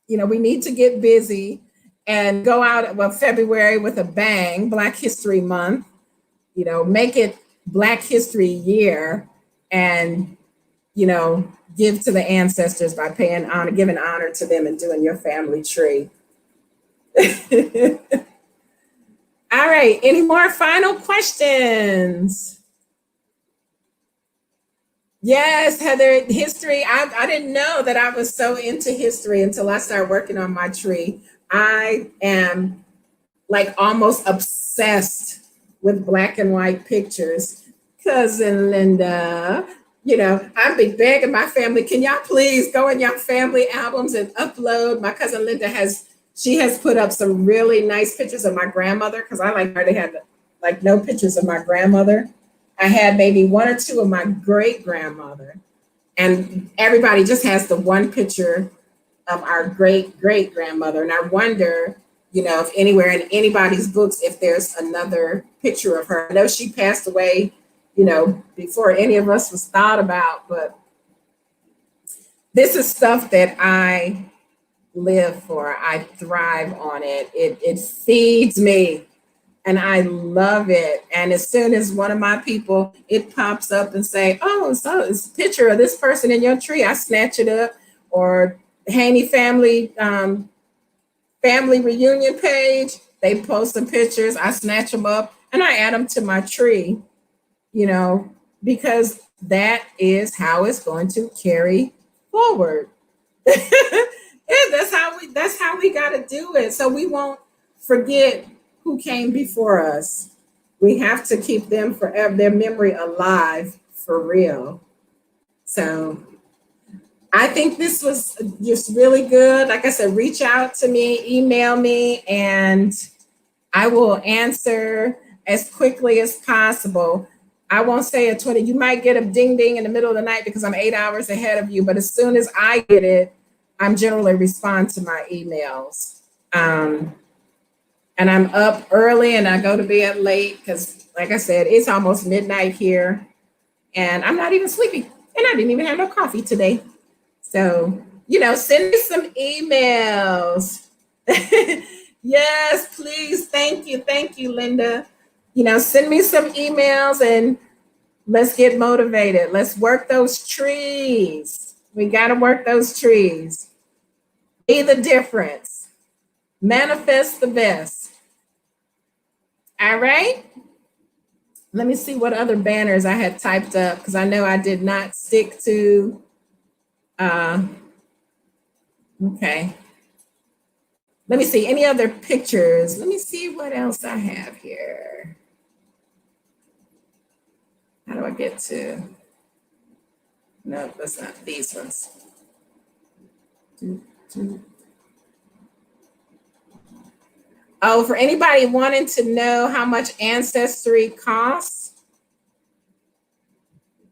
we need to get busy and go out February with a bang, Black History Month, make it Black History Year, and, give to the ancestors by giving honor to them and doing your family tree. All right, any more final questions? Yes, Heather, history. I didn't know that I was so into history until I started working on my tree. I am like almost obsessed with black and white pictures. Cousin Linda, I've been begging my family, can y'all please go in your family albums and upload? My cousin Linda has put up some really nice pictures of my grandmother, because I already had like no pictures of my grandmother. I had maybe one or two of my great grandmother, and everybody just has the one picture of our great great grandmother. And I wonder, if anywhere in anybody's books, if there's another picture of her. I know she passed away, before any of us was thought about, but this is stuff that I live for. I thrive on it. It feeds me. And I love it. And as soon as one of my people, it pops up and say, oh, so it's a picture of this person in your tree, I snatch it up. Or Haney family reunion page, they post some pictures, I snatch them up and I add them to my tree, because that is how it's going to carry forward. Yeah, that's how we got to do it. So we won't forget who came before us. We have to keep them forever, their memory alive for real. So I think this was just really good. Like I said, reach out to me, email me, and I will answer as quickly as possible. I won't say a 20. You might get a ding ding in the middle of the night because I'm 8 hours ahead of you. But as soon as I get it, I'm generally respond to my emails. And I'm up early and I go to bed late because, like I said, it's almost midnight here and I'm not even sleepy. And I didn't even have no coffee today. So, send me some emails. Yes, please. Thank you. Thank you, Linda. Send me some emails and let's get motivated. Let's work those trees. We got to work those trees. Be the difference. Manifest the best. All right. Let me see what other banners I had typed up, because I know I did not stick to. Okay. Let me see any other pictures. Let me see what else I have here. How do I get to? No, that's not these ones. Oh, for anybody wanting to know how much Ancestry costs,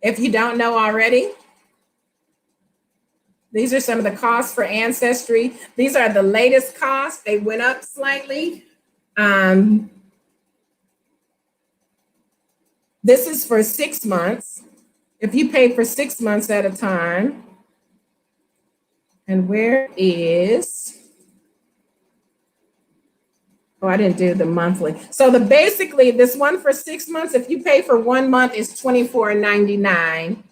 if you don't know already, these are some of the costs for Ancestry. These are the latest costs. They went up slightly. This is for 6 months. If you pay for 6 months at a time. And where is, oh, I didn't do the monthly. So basically this one for 6 months, if you pay for 1 month, is $24.99.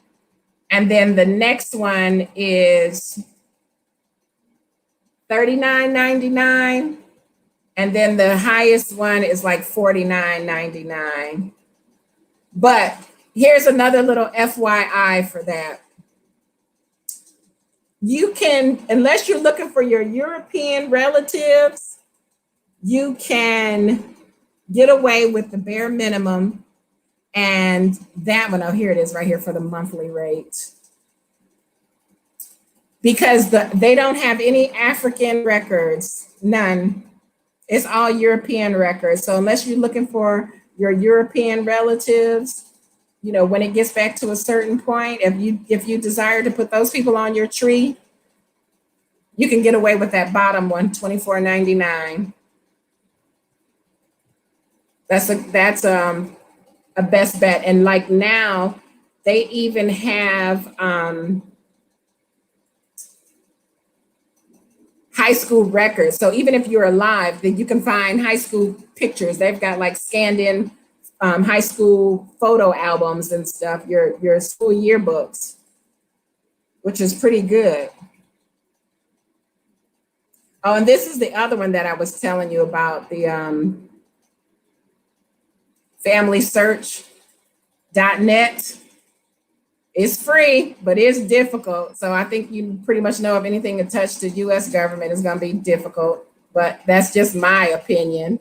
And then the next one is $39.99. And then the highest one is like $49.99. But here's another little FYI for that. You can, unless you're looking for your European relatives, you can get away with the bare minimum. And that one, oh, here it is right here for the monthly rate. Because they don't have any African records, none. It's all European records. So unless you're looking for your European relatives, you know, when it gets back to a certain point, if you desire to put those people on your tree, you can get away with that bottom one, $24.99. That's a best bet. And like now, they even have high school records. So even if you're alive, then you can find high school pictures. They've got like scanned in high school photo albums and stuff, your school yearbooks, which is pretty good. Oh, and this is the other one that I was telling you about, the FamilySearch.net. It's free, but it's difficult. So I think you pretty much know if anything attached to US government is going to be difficult, but that's just my opinion.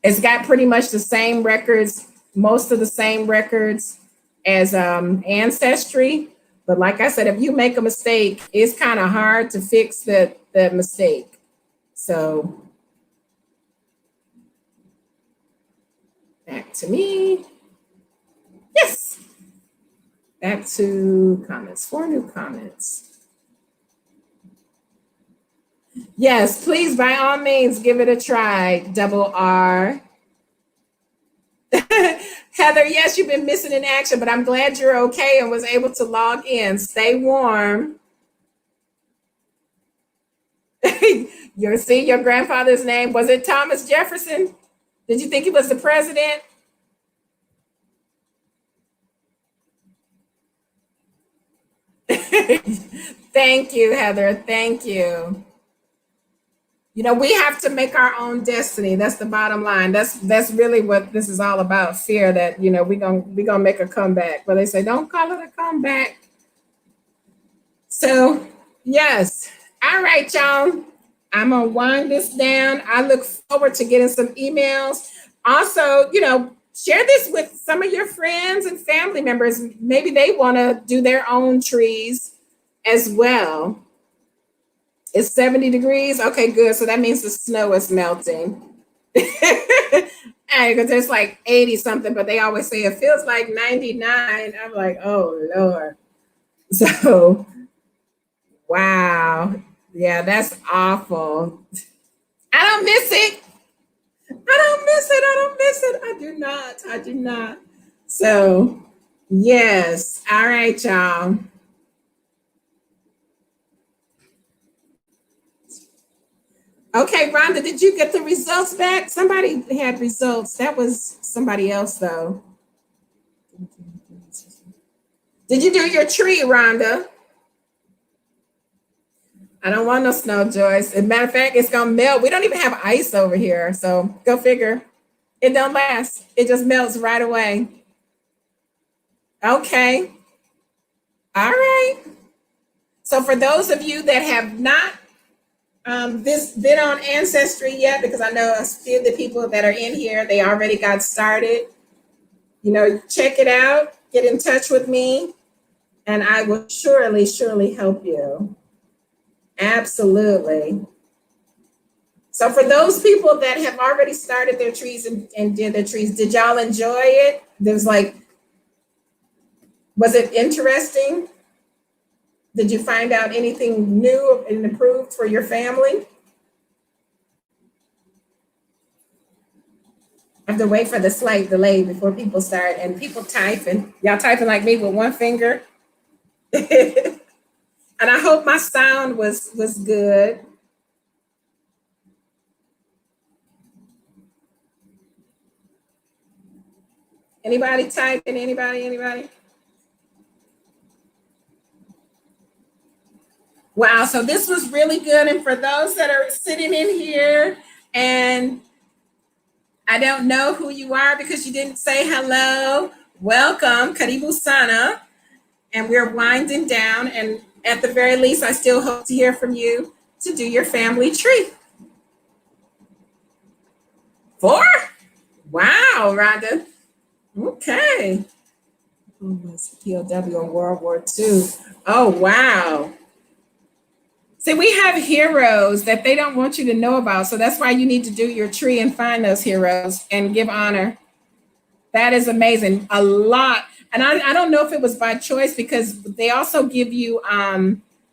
It's got pretty much the same records, most of the same records as Ancestry. But like I said, if you make a mistake, it's kind of hard to fix the mistake. So back to me. Yes. Back to comments, 4 new comments. Yes, please, by all means, give it a try, double R. Heather, yes, you've been missing in action, but I'm glad you're okay and was able to log in. Stay warm. You'll see your grandfather's name. Was it Thomas Jefferson? Did you think he was the president? Thank you, Heather. Thank you. You know, we have to make our own destiny. That's the bottom line. That's really what this is all about. Fear that, you know, we're gonna make a comeback. But they say, don't call it a comeback. So yes. All right, y'all. I'm gonna wind this down. I look forward to getting some emails. Also, you know, share this with some of your friends and family members. Maybe they want to do their own trees as well. It's 70 degrees. Okay, good. So that means the snow is melting. Because it's like 80 something, but they always say it feels like 99. I'm like, oh Lord. So, wow. Yeah, that's awful. I don't miss it. I do not. So, yes. All right, y'all. Okay, Rhonda, did you get the results back? Somebody had results. That was somebody else, though. Did you do your tree, Rhonda? I don't want no snow, Joyce. As a matter of fact, it's going to melt. We don't even have ice over here. So go figure. It don't last. It just melts right away. Okay. All right. So for those of you that have not been on Ancestry yet, because I know a few of the people that are in here, they already got started. check it out, get in touch with me, and I will surely help you. Absolutely. So for those people that have already started their trees and did their trees, did y'all enjoy it? Was it interesting? Did you find out anything new and improved for your family? I have to wait for the slight delay before people start, and people typing. Y'all typing like me with one finger. And I hope my sound was good. Anybody typing? Anybody? Wow, so this was really good. And for those that are sitting in here and I don't know who you are because you didn't say hello, welcome, Karibu Sana. And we're winding down. And at the very least, I still hope to hear from you to do your family tree. 4? Wow, Rhonda. Okay. POW in World War II. Oh, wow. See, we have heroes that they don't want you to know about. So that's why you need to do your tree and find those heroes and give honor. That is amazing. A lot. And I don't know if it was by choice because they also give you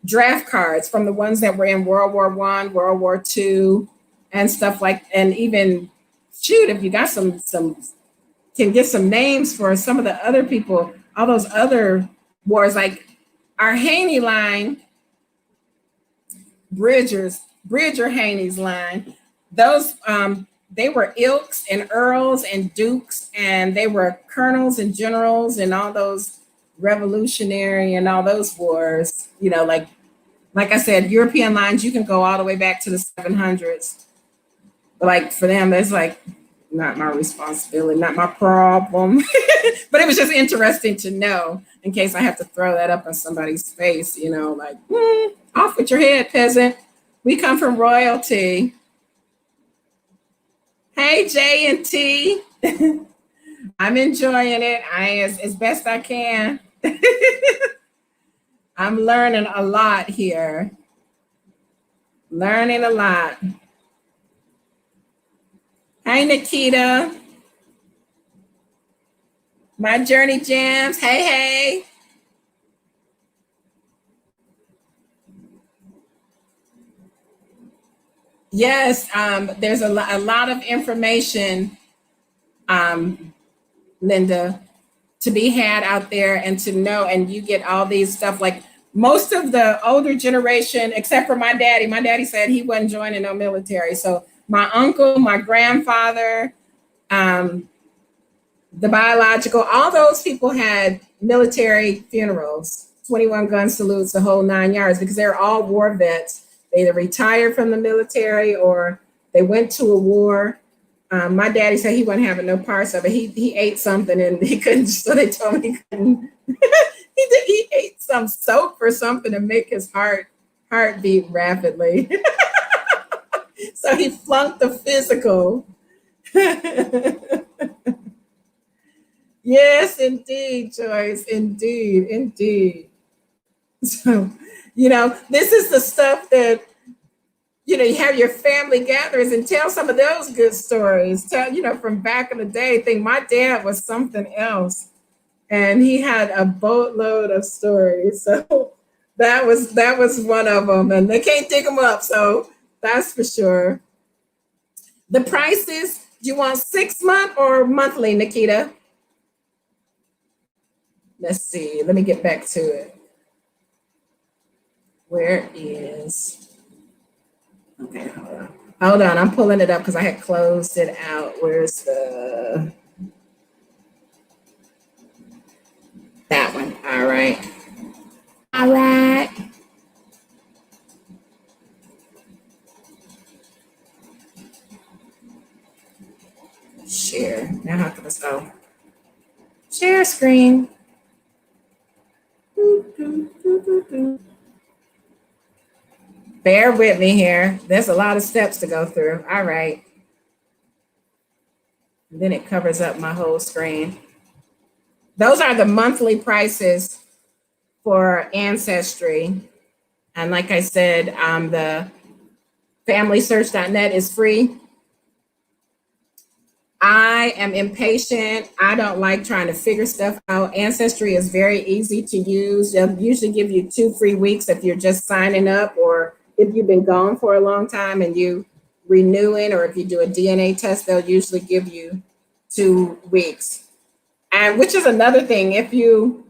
draft cards from the ones that were in World War I, World War II, and stuff like, and even shoot, if you got some can get some names for some of the other people, all those other wars, like our Haney line, Bridger Haney's line, those they were ilks and earls and dukes, and they were colonels and generals and all those revolutionary and all those wars. Like I said, European lines, you can go all the way back to the 700s. But like for them, it's like not my responsibility, not my problem. But it was just interesting to know in case I have to throw that up in somebody's face, like, off with your head, peasant. We come from royalty. Hey, J and T. I'm enjoying it. As best I can. I'm learning a lot here. Learning a lot. Hi, Nikita. My Journey Jams. Hey. Yes, there's a lot of information, Linda, to be had out there and to know, and you get all these stuff. Like most of the older generation, except for my daddy said he wasn't joining no military. So my uncle, my grandfather, the biological, all those people had military funerals, 21 gun salutes, the whole 9 yards, because they're all war vets. They either retired from the military or they went to a war. My daddy said he wasn't having no parts of it. He ate something and he couldn't, so they told me he couldn't. He ate some soap or something to make his heart beat rapidly. So he flunked the physical. Yes, indeed, Joyce. Indeed. So, this is the stuff that, you have your family gatherings and tell some of those good stories. Tell, from back in the day. I think my dad was something else and he had a boatload of stories. So that was one of them, and they can't dig them up. So that's for sure. The prices, do you want 6 month or monthly, Nikita? Let's see. Let me get back to it. Where is, okay, hold on. I'm pulling it up because I had closed it out. Where's that one? All right. Share. Now how can this go? Share screen. Bear with me here. There's a lot of steps to go through. All right. And then it covers up my whole screen. Those are the monthly prices for Ancestry. And like I said, the FamilySearch.net is free. I am impatient. I don't like trying to figure stuff out. Ancestry is very easy to use. They'll usually give you 2 free weeks if you're just signing up, or if you've been gone for a long time and you renewing, or if you do a DNA test, they'll usually give you 2 weeks. And which is another thing, if you,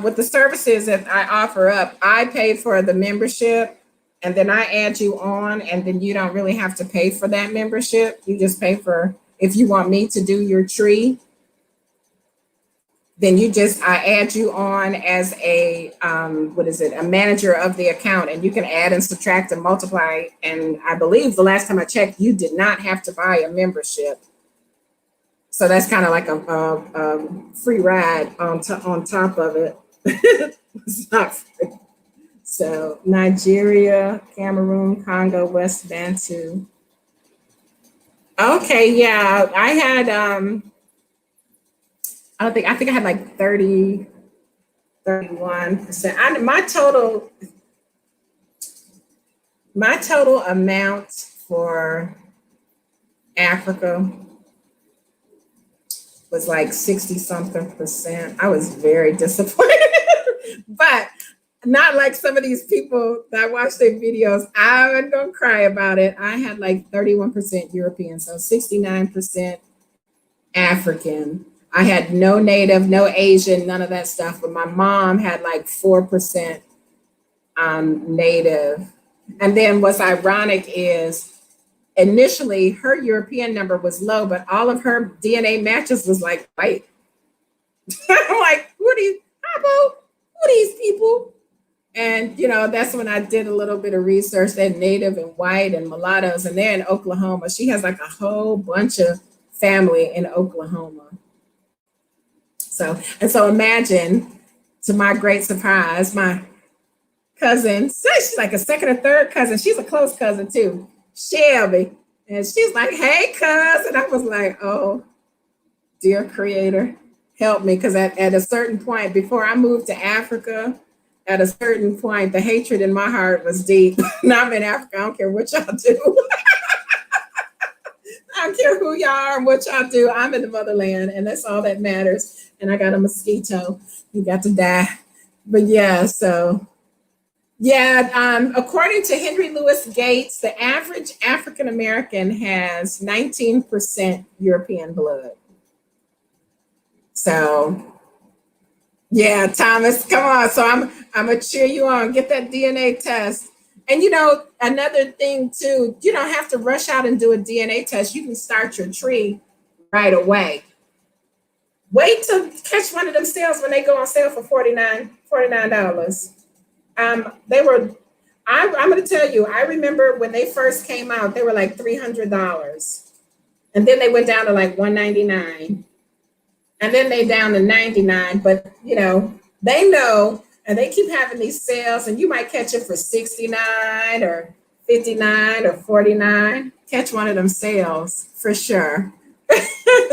with the services that I offer up, I pay for the membership and then I add you on, and then you don't really have to pay for that membership. You just pay for, if you want me to do your tree, then I add you on as a, a manager of the account, and you can add and subtract and multiply. And I believe the last time I checked, you did not have to buy a membership. So that's kind of like a free ride on top of it. It's not free. So Nigeria, Cameroon, Congo, West Bantu. Okay, yeah, I had I think I had like 30, 31%. My total amount for Africa was like 60 something percent. I was very disappointed, but not like some of these people that watch their videos. I wasn't gonna cry about it. I had like 31% European, so 69% African. I had no Native, no Asian, none of that stuff. But my mom had like 4% Native. And then what's ironic is initially her European number was low, but all of her DNA matches was like white. I'm like, who are these people? And, that's when I did a little bit of research, that Native and white and mulattoes, and they're in Oklahoma. She has like a whole bunch of family in Oklahoma. So imagine, to my great surprise, my cousin, she's like a second or third cousin. She's a close cousin too, Shelby. And she's like, hey, cousin. I was like, oh, dear Creator, help me. Because at a certain point, before I moved to Africa, at a certain point, the hatred in my heart was deep. Now I'm in Africa. I don't care what y'all do. I don't care who y'all are and what y'all do. I'm in the motherland, and that's all that matters. And I got a mosquito. You got to die. But yeah, so yeah, according to Henry Louis Gates, the average African American has 19% European blood. So yeah, Thomas, come on. So I'm gonna cheer you on. Get that DNA test. And another thing too, you don't have to rush out and do a DNA test. You can start your tree right away. Wait to catch one of them sales when they go on sale for $49. They were, I'm going to tell you, I remember when they first came out, they were like $300. And then they went down to like $199. And then they down to $99. But, they know, and they keep having these sales, and you might catch it for $69 or $59 or $49. Catch one of them sales for sure.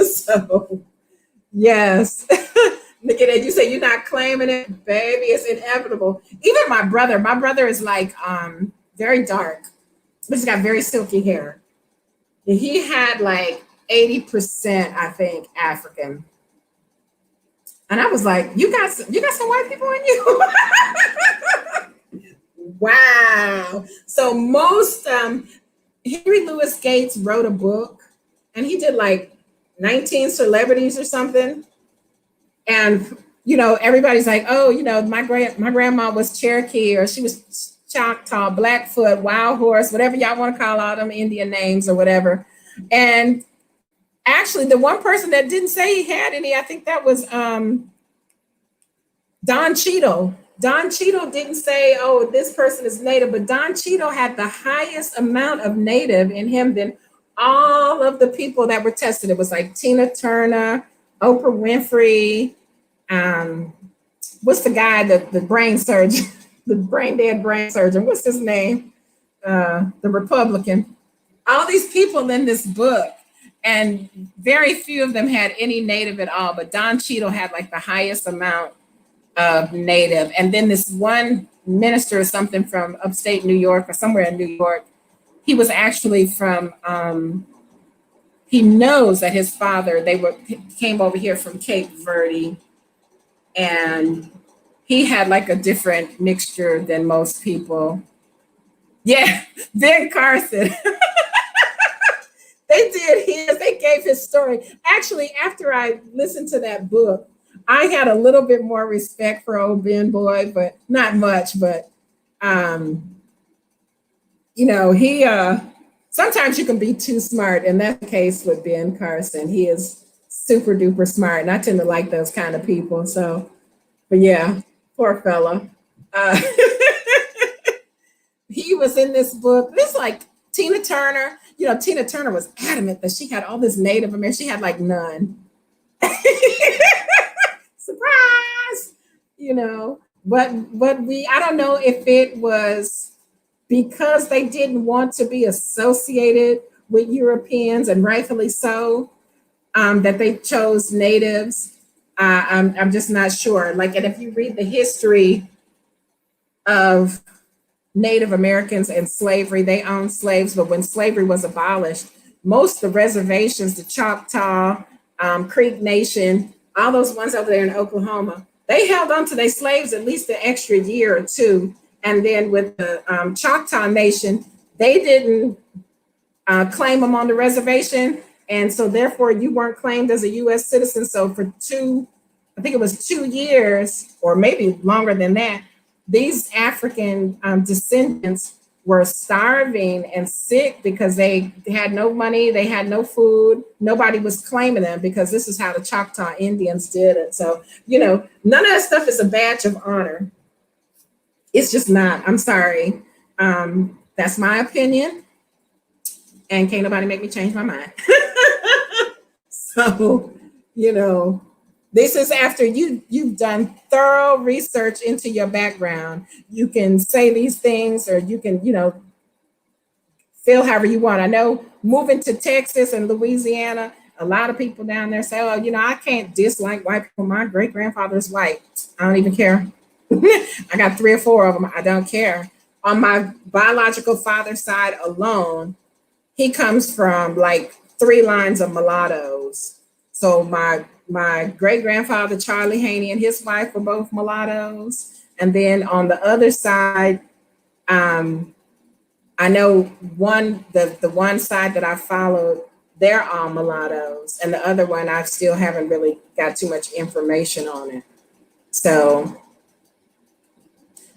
So, yes. Look at it. You say you're not claiming it, baby. It's inevitable. Even my brother is like very dark, but he's got very silky hair. He had like 80%, I think, African. And I was like, you got some white people in you? Wow. So most Henry Louis Gates wrote a book, and he did like 19 celebrities or something. And everybody's like, oh, my grandma was Cherokee, or she was Choctaw, Blackfoot, Wild Horse, whatever y'all want to call all them Indian names or whatever. And actually, the one person that didn't say he had any, I think that was Don Cheadle. Don Cheadle didn't say, oh, this person is Native, but Don Cheadle had the highest amount of Native in him than all of the people that were tested. It was like Tina Turner, Oprah Winfrey, what's the guy, the brain surgeon, the brain dead brain surgeon, what's his name? The Republican. All these people in this book. and very few of them had any native at all. But Don Cheadle had like the highest amount of native. And then this one minister or something from upstate New York or somewhere in New York, he was actually from, he knows that his father, came over here from Cape Verde, and he had like a different mixture than most people. Yeah, Ben Carson. They did his, they gave his story. Actually, after I listened to that book, I had a little bit more respect for old Ben Boy, but not much. But you know, he sometimes you can be too smart, and that's the case with Ben Carson. He is super duper smart, and I tend to like those kind of people. So, but yeah, poor fella. Uh, he was in this book. This like Tina Turner. You know, Tina Turner was adamant that she had all this Native American. She had like none. Surprise! You know, but I don't know if it was because they didn't want to be associated with Europeans, and rightfully so, that they chose natives. I'm just not sure. Like, and if you read the history of Native Americans and slavery, they owned slaves, but when slavery was abolished, most of the reservations, the Choctaw, Creek Nation, all those ones over there in Oklahoma, they held on to their slaves at least an extra year or two. And then with the Choctaw Nation, they didn't claim them on the reservation. And so therefore you weren't claimed as a US citizen. So for I think it was 2 years or maybe longer than that, these African descendants were starving and sick because they had no money, they had no food, nobody was claiming them because this is how the Choctaw Indians did it. So, you know, none of that stuff is a badge of honor. It's just not. I'm sorry. That's my opinion. And can't nobody make me change my mind. So, you know, this is after you've done thorough research into your background. You can say these things, or you can, you know, feel however you want. I know moving to Texas and Louisiana, a lot of people down there say, oh, you know, I can't dislike white people. My great grandfather is white. I don't even care. I got 3 or 4 of them. I don't care. On my biological father's side alone, he comes from like 3 lines of mulattoes. So my great grandfather, Charlie Haney, and his wife were both mulattoes. And then on the other side, I know the one side that I followed, they're all mulattoes. And the other one, I still haven't really got too much information on it. So,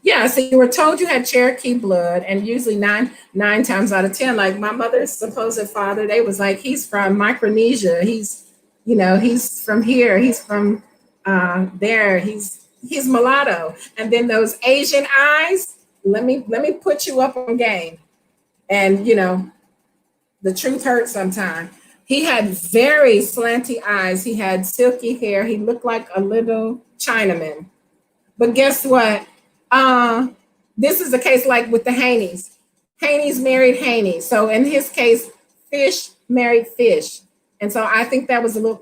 yeah, so you were told you had Cherokee blood, and usually nine times out of 10, like my mother's supposed father, they was like, he's from Micronesia. He's, you know, he's from here. He's from there. He's mulatto. And then those Asian eyes, let me put you up on game. And, you know, the truth hurts sometimes. He had very slanty eyes. He had silky hair. He looked like a little Chinaman. But guess what? This is the case like with the Haneys. Haneys married Haney. So in his case, Fish married Fish. And so I think that was a little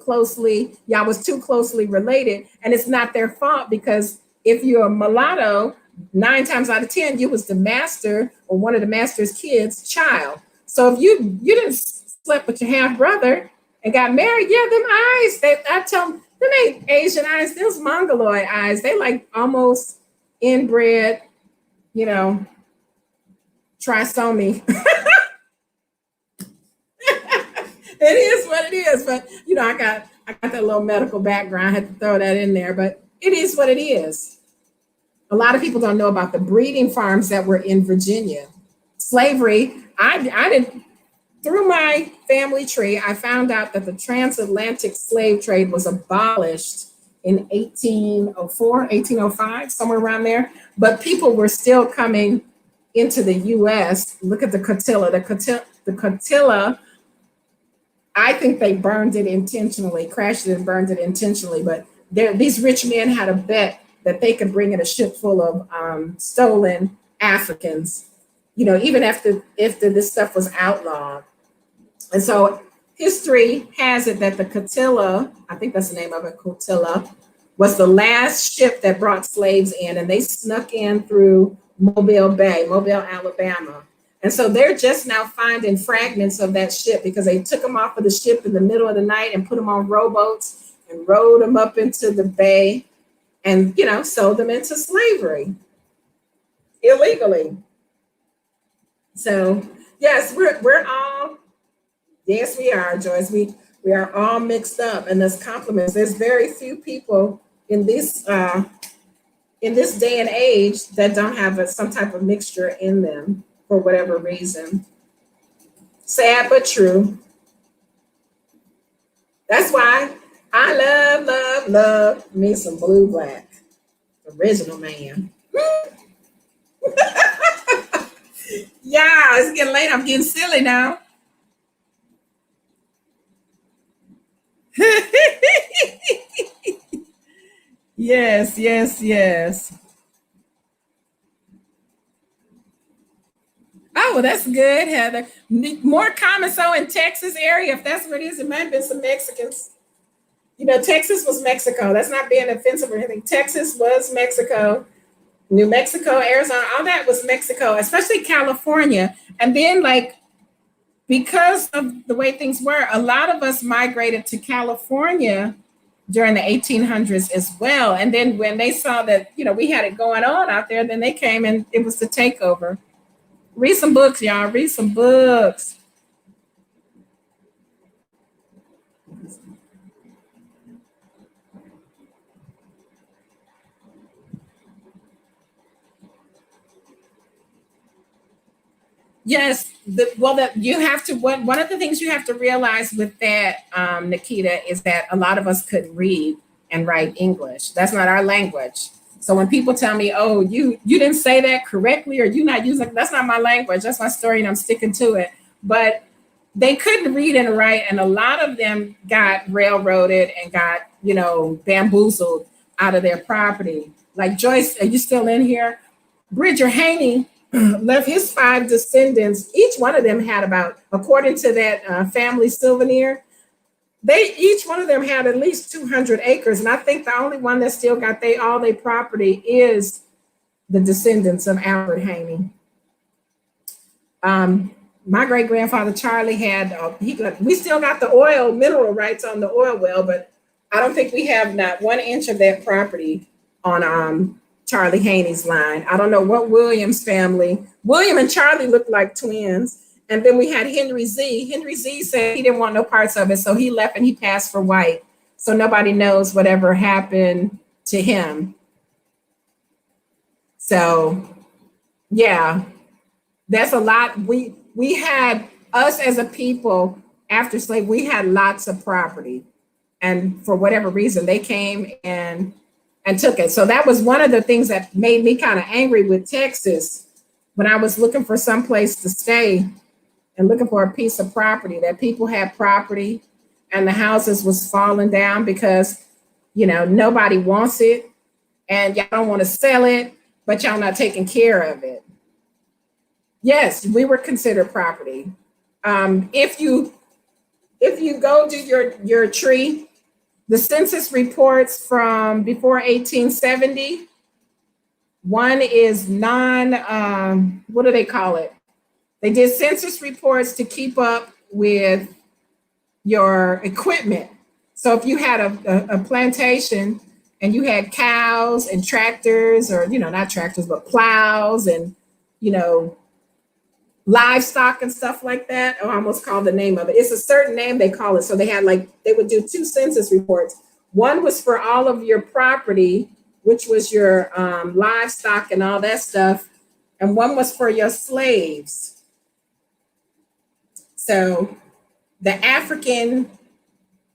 y'all was too closely related. And it's not their fault, because if you're a mulatto, 9 times out of 10, you was the master or one of the master's kids' child. So if you didn't sleep with your half brother and got married, yeah, them eyes, I tell them, them ain't Asian eyes, those Mongoloid eyes. They like almost inbred, you know, trisomy. It is what it is. But, you know, I got that little medical background. I had to throw that in there, but it is what it is. A lot of people don't know about the breeding farms that were in Virginia. Slavery, I did, through my family tree, I found out that the transatlantic slave trade was abolished in 1804, 1805, somewhere around there. But people were still coming into the US. Look at the Cotilla. The Cotilla, I think they burned it intentionally, crashed it and burned it intentionally. But these rich men had a bet that they could bring in a ship full of stolen Africans, you know, even if this stuff was outlawed. And so history has it that the Cotilla, I think that's the name of it, Cotilla, was the last ship that brought slaves in, and they snuck in through Mobile Bay, Mobile, Alabama. And so they're just now finding fragments of that ship because they took them off of the ship in the middle of the night and put them on rowboats and rowed them up into the bay and, you know, sold them into slavery illegally. So yes, we're all, yes, we are, Joyce. We are all mixed up, and there's compliments. There's very few people in this day and age that don't have some type of mixture in them for whatever reason. Sad but true. That's why I love me some Blue Black. Original man. Yeah, it's getting late. I'm getting silly now. Yes, yes, yes. Oh, well, that's good, Heather. More common so in Texas area, if that's what it is, it might have been some Mexicans. You know, Texas was Mexico. That's not being offensive or anything. Texas was Mexico. New Mexico, Arizona, all that was Mexico, especially California. And then, like, because of the way things were, a lot of us migrated to California during the 1800s as well. And then when they saw that, you know, we had it going on out there, then they came and it was the takeover. Read some books, y'all. Read some books. Yes, you have to. One of the things you have to realize with that, Nikita, is that a lot of us couldn't read and write English. That's not our language. So when people tell me, "Oh, you didn't say that correctly," or "You not using," that's not my language. That's my story, and I'm sticking to it. But they couldn't read and write, and a lot of them got railroaded and got, you know, bamboozled out of their property. Like Joyce, are you still in here? Bridger Haney left his 5 descendants. Each one of them had about, according to that family souvenir, each one of them had at least 200 acres. And I think the only one that still got all their property is the descendants of Albert Haney. My great grandfather Charlie had, we still got the oil mineral rights on the oil well, but I don't think we have not 1 inch of that property on Charlie Haney's line. I don't know what Williams family. William and Charlie looked like twins. And then we had Henry Z. Henry Z said he didn't want no parts of it, so he left and he passed for white. So nobody knows whatever happened to him. So yeah, that's a lot. We had, us as a people after slavery, we had lots of property. And for whatever reason, they came and took it. So that was one of the things that made me kind of angry with Texas when I was looking for some place to stay and looking for a piece of property, that people had property and the houses was falling down because, you know, nobody wants it and y'all don't want to sell it, but y'all not taking care of it. Yes, we were considered property. If you go to your tree, the census reports from before 1870, one is what do they call it? They did census reports to keep up with your equipment. So if you had a plantation and you had cows and tractors, or, you know, not tractors, but plows and, you know, livestock and stuff like that. I almost called the name of it. It's a certain name they call it. So they would do 2 census reports. One was for all of your property, which was your livestock and all that stuff. And one was for your slaves. So the African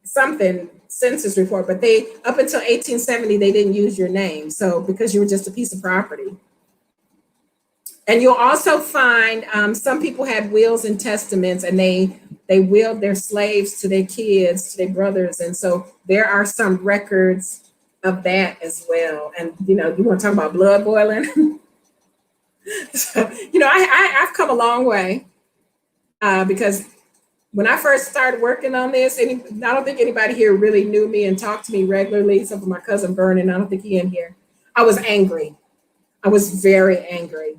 something census report, but up until 1870, they didn't use your name. So because you were just a piece of property. And you'll also find some people had wills and testaments, and they willed their slaves to their kids, to their brothers. And so there are some records of that as well. And, you know, you want to talk about blood boiling? So, you know, I've come a long way because When I first started working on this, I don't think anybody here really knew me and talked to me regularly, except for my cousin Vernon. I don't think he in here. I was angry. I was very angry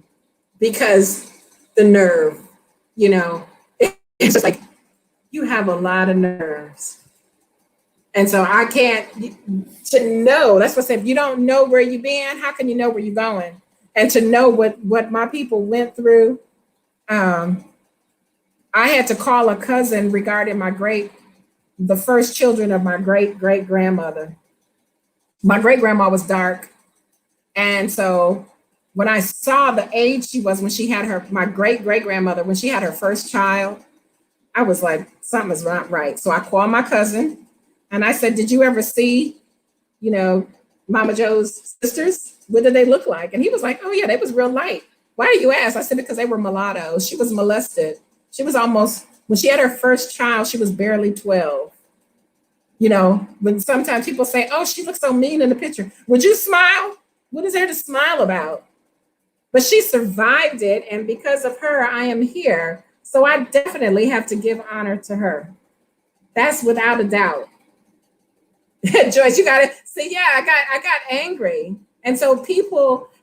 because the nerve, you know, it's just like, you have a lot of nerves. And so I can't, to know, that's what I said, if you don't know where you've been, how can you know where you're going? And to know what my people went through, I had to call a cousin regarding the first children of my great grandmother. My great grandma was dark. And so when I saw the age she was when she had my great grandmother, when she had her first child, I was like, something's not right. So I called my cousin and I said, did you ever see, Mama Joe's sisters? What did they look like? And he was like, oh yeah, they was real light. Why do you ask? I said, because they were mulattoes. She was molested. She was when she had her first child, she was barely 12. When sometimes people say, oh, she looks so mean in the picture. Would you smile? What is there to smile about? But she survived it. And because of her, I am here. So I definitely have to give honor to her. That's without a doubt. Joyce, you got to see, yeah, I got angry. And so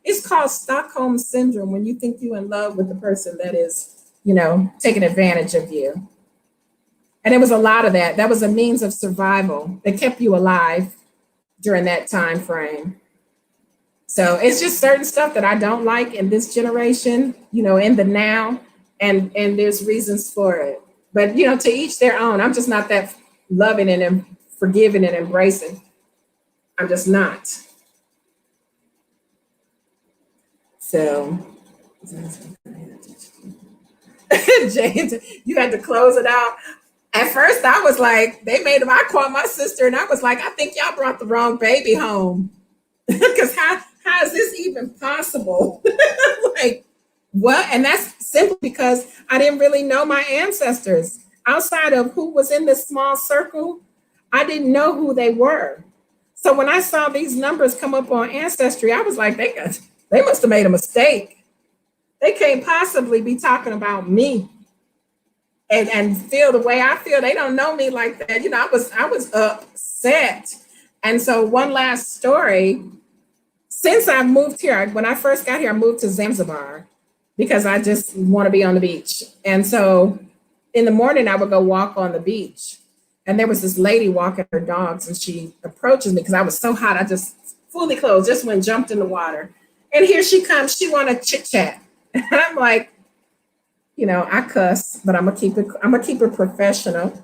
it's called Stockholm syndrome when you think you're in love with the person that is, taking advantage of you. And it was a lot of that. That was a means of survival that kept you alive during that time frame. So it's just certain stuff that I don't like in this generation, in the now, and there's reasons for it. But, to each their own. I'm just not that loving and forgiving and embracing. I'm just not. So, James, you had to close it out. At first, I was like, I called my sister and I was like, I think y'all brought the wrong baby home. Because how is this even possible? Like, what? And that's simply because I didn't really know my ancestors. Outside of who was in this small circle, I didn't know who they were. So when I saw these numbers come up on Ancestry, I was like, they must have made a mistake. They can't possibly be talking about me and feel the way I feel. They don't know me like that. I was upset. And so one last story. Since I moved here, when I first got here, I moved to Zanzibar because I just want to be on the beach. And so in the morning, I would go walk on the beach. And there was this lady walking her dogs and she approaches me because I was so hot. I just fully clothed, jumped in the water. And here she comes. She want to chit chat. And I'm like, I cuss, but I'm gonna keep it professional.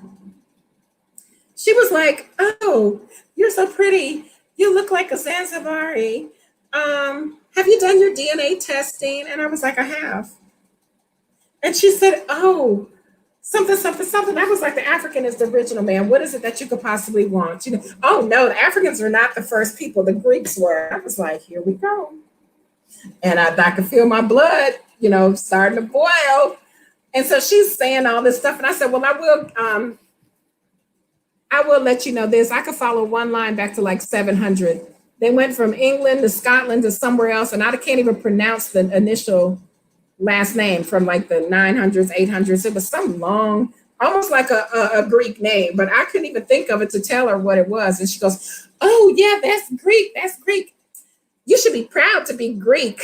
She was like, oh, you're so pretty. You look like a Zanzibari. Have you done your DNA testing? And I was like, I have. And she said, oh, something. I was like, the African is the original, man. What is it that you could possibly want? Oh no, the Africans were not the first people. The Greeks were. I was like, here we go. And I could feel my blood, starting to boil. And so she's saying all this stuff. And I said, well, I will let you know this. I could follow one line back to like 700. They went from England to Scotland to somewhere else. And I can't even pronounce the initial last name from like the 900s, 800s. It was some long, almost like a Greek name, but I couldn't even think of it to tell her what it was. And she goes, oh yeah, that's Greek. That's Greek. You should be proud to be Greek.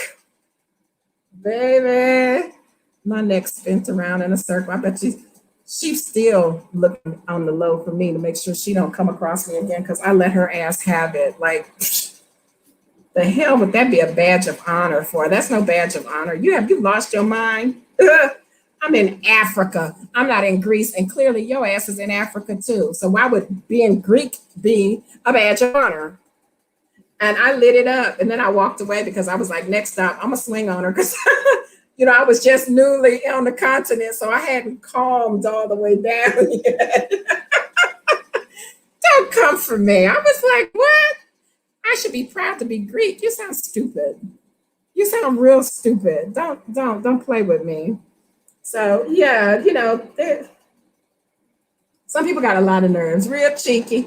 Baby, my neck spins around in a circle. I bet she's still looking on the low for me to make sure she don't come across me again because I let her ass have it. Like, the hell would that be a badge of honor for? That's no badge of honor. You lost your mind? I'm in Africa. I'm not in Greece. And clearly your ass is in Africa too. So why would being Greek be a badge of honor? And I lit it up. And then I walked away because I was like, next stop, I'm going to swing on her. Because, I was just newly on the continent. So I hadn't calmed all the way down yet. Don't come for me. I was like, what? I should be proud to be Greek. You sound stupid. You sound real stupid. Don't play with me. So yeah, some people got a lot of nerves, real cheeky.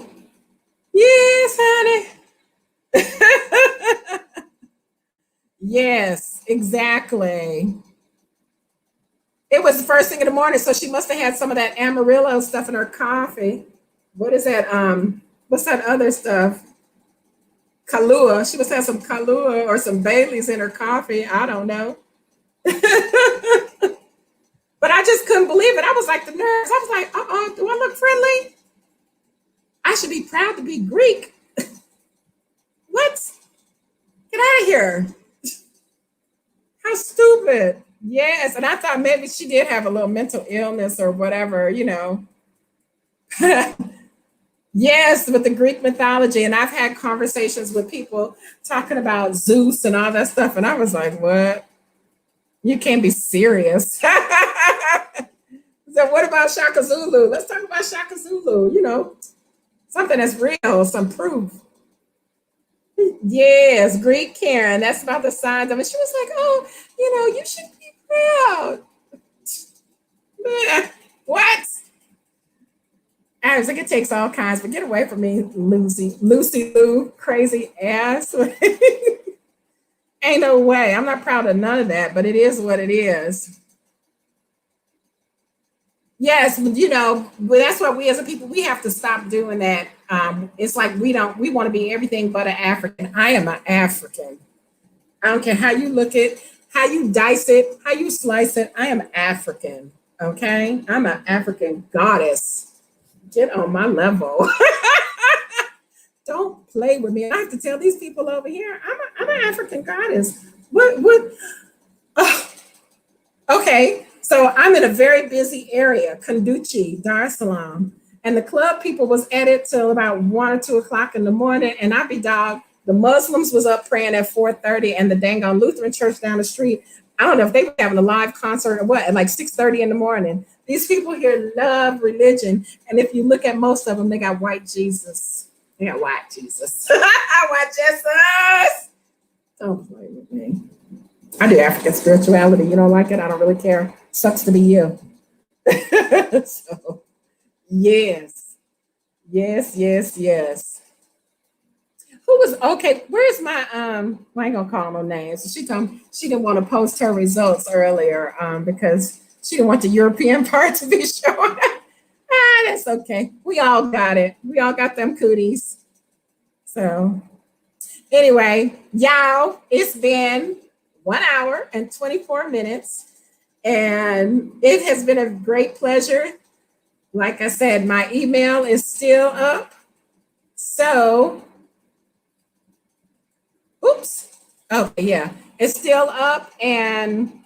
Yes, honey. Yes, exactly. It was first thing in the morning. So she must have had some of that Amarillo stuff in her coffee. What is that? What's that other stuff? Kahlua. She must have some Kahlua or some Baileys in her coffee. I don't know. But I just couldn't believe it. I was like the nerves. I was like, do I look friendly? I should be proud to be Greek. What? Get out of here. How stupid. Yes. And I thought maybe she did have a little mental illness or whatever, you know. Yes, with the Greek mythology. And I've had conversations with people talking about Zeus and all that stuff. And I was like, what? You can't be serious. So what about Shaka Zulu? Let's talk about Shaka Zulu, you know, something that's real, some proof. Yes, Greek Karen. That's about the signs of it. She was like, oh, you know, you should be proud. What? I was like, it takes all kinds, but get away from me, Lucy Lou, crazy ass. Ain't no way. I'm not proud of none of that, but it is what it is. Yes, you know, but that's what we as a people, we have to stop doing that. It's like we want to be everything but an African. I am an African. I don't care how you look it, how you dice it, how you slice it. I am African. Okay. I'm an African goddess. Get on my level. Don't play with me. I have to tell these people over here, I'm an African goddess. What? Oh, okay. So I'm in a very busy area, Kunduchi, Dar es Salaam. And the club people was at it till about 1 or 2 o'clock in the morning. And I be dog, the Muslims was up praying at 4:30 and the dang on Lutheran church down the street. I don't know if they were having a live concert or what, at like 6:30 in the morning. These people here love religion. And if you look at most of them, they got white Jesus. They got white Jesus. White Jesus. Don't play with me. I do African spirituality. You don't like it? I don't really care. Sucks to be you. So, yes. Yes, yes, yes. Who was okay? Where's my I ain't gonna call no names. She told me she didn't want to post her results earlier because she didn't want the European part to be shown. That's okay. We all got it. We all got them cooties. So anyway, y'all, it's been 1 hour and 24 minutes. And it has been a great pleasure. Like I said, my email is still up. So, oops. Oh, yeah, it's still up. And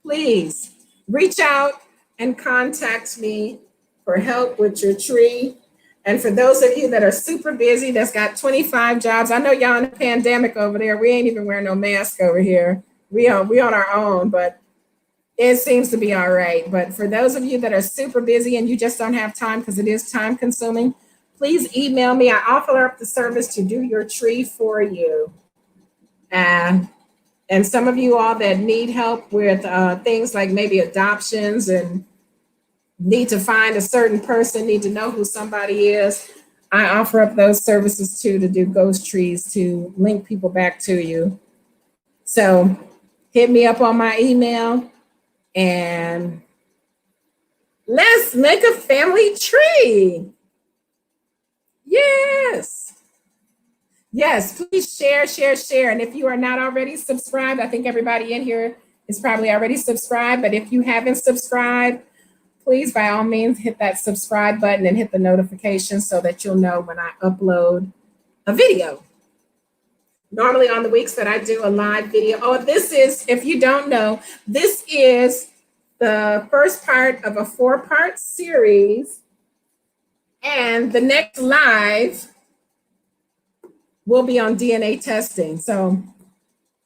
please reach out and contact me for help with your tree. And for those of you that are super busy, that's got 25 jobs. I know y'all in the pandemic over there. We ain't even wearing no mask over here. We on our own, but it seems to be all right. But for those of you that are super busy and you just don't have time because it is time consuming, please email me. I offer up the service to do your tree for you. And some of you all that need help with things like maybe adoptions and need to find a certain person, need to know who somebody is, I offer up those services too, to do ghost trees, to link people back to you. So hit me up on my email and let's make a family tree. Yes. Yes, please share, share, share. And if you are not already subscribed, I think everybody in here is probably already subscribed. But if you haven't subscribed, please, by all means, hit that subscribe button and hit the notification so that you'll know when I upload a video. Normally on the weeks that I do a live video. Oh, this is, if you don't know, this is the first part of a 4-part series. And the next live will be on DNA testing. So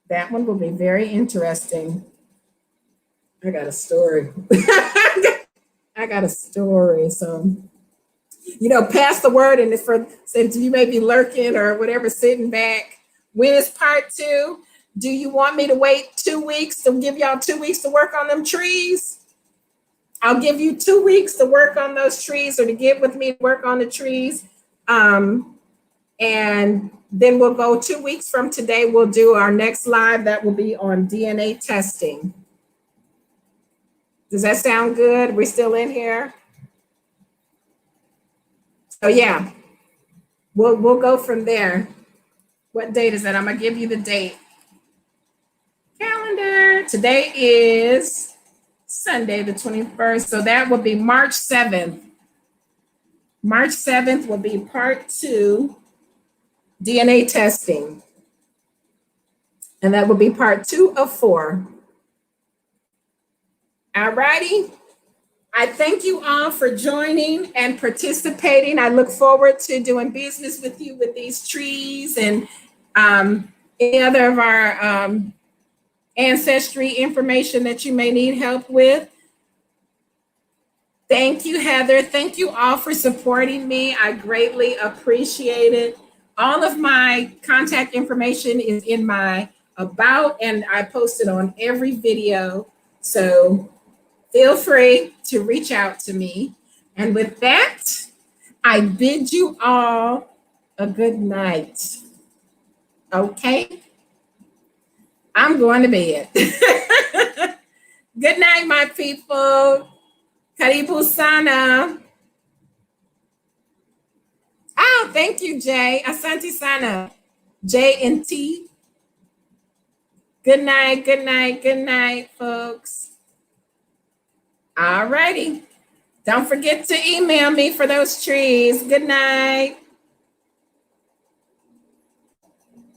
that one will be very interesting. I got a story. I got a story. So, you know, pass the word. And since you may be lurking or whatever, sitting back, when is part 2? Do you want me to wait 2 weeks to give y'all 2 weeks to work on them trees? I'll give you 2 weeks to work on those trees or to get with me to work on the trees. And then we'll go 2 weeks from today. We'll do our next live that will be on DNA testing. Does that sound good? We're still in here? So yeah, we'll go from there. What date is that? I'm gonna give you the date. Calendar. Today is Sunday, the 21st. So that will be March 7th. March 7th will be part 2 DNA testing. And that will be part 2 of 4. All righty. I thank you all for joining and participating. I look forward to doing business with you with these trees and any other of our ancestry information that you may need help with. Thank you, Heather. Thank you all for supporting me. I greatly appreciate it. All of my contact information is in my about, and I post it on every video. So feel free to reach out to me. And with that, I bid you all a good night. Okay? I'm going to bed. Good night, my people. Karibu sana. Oh, thank you, Jay. Asante sana. J and T. Good night, good night, good night, folks. All righty. Don't forget to email me for those trees. Good night.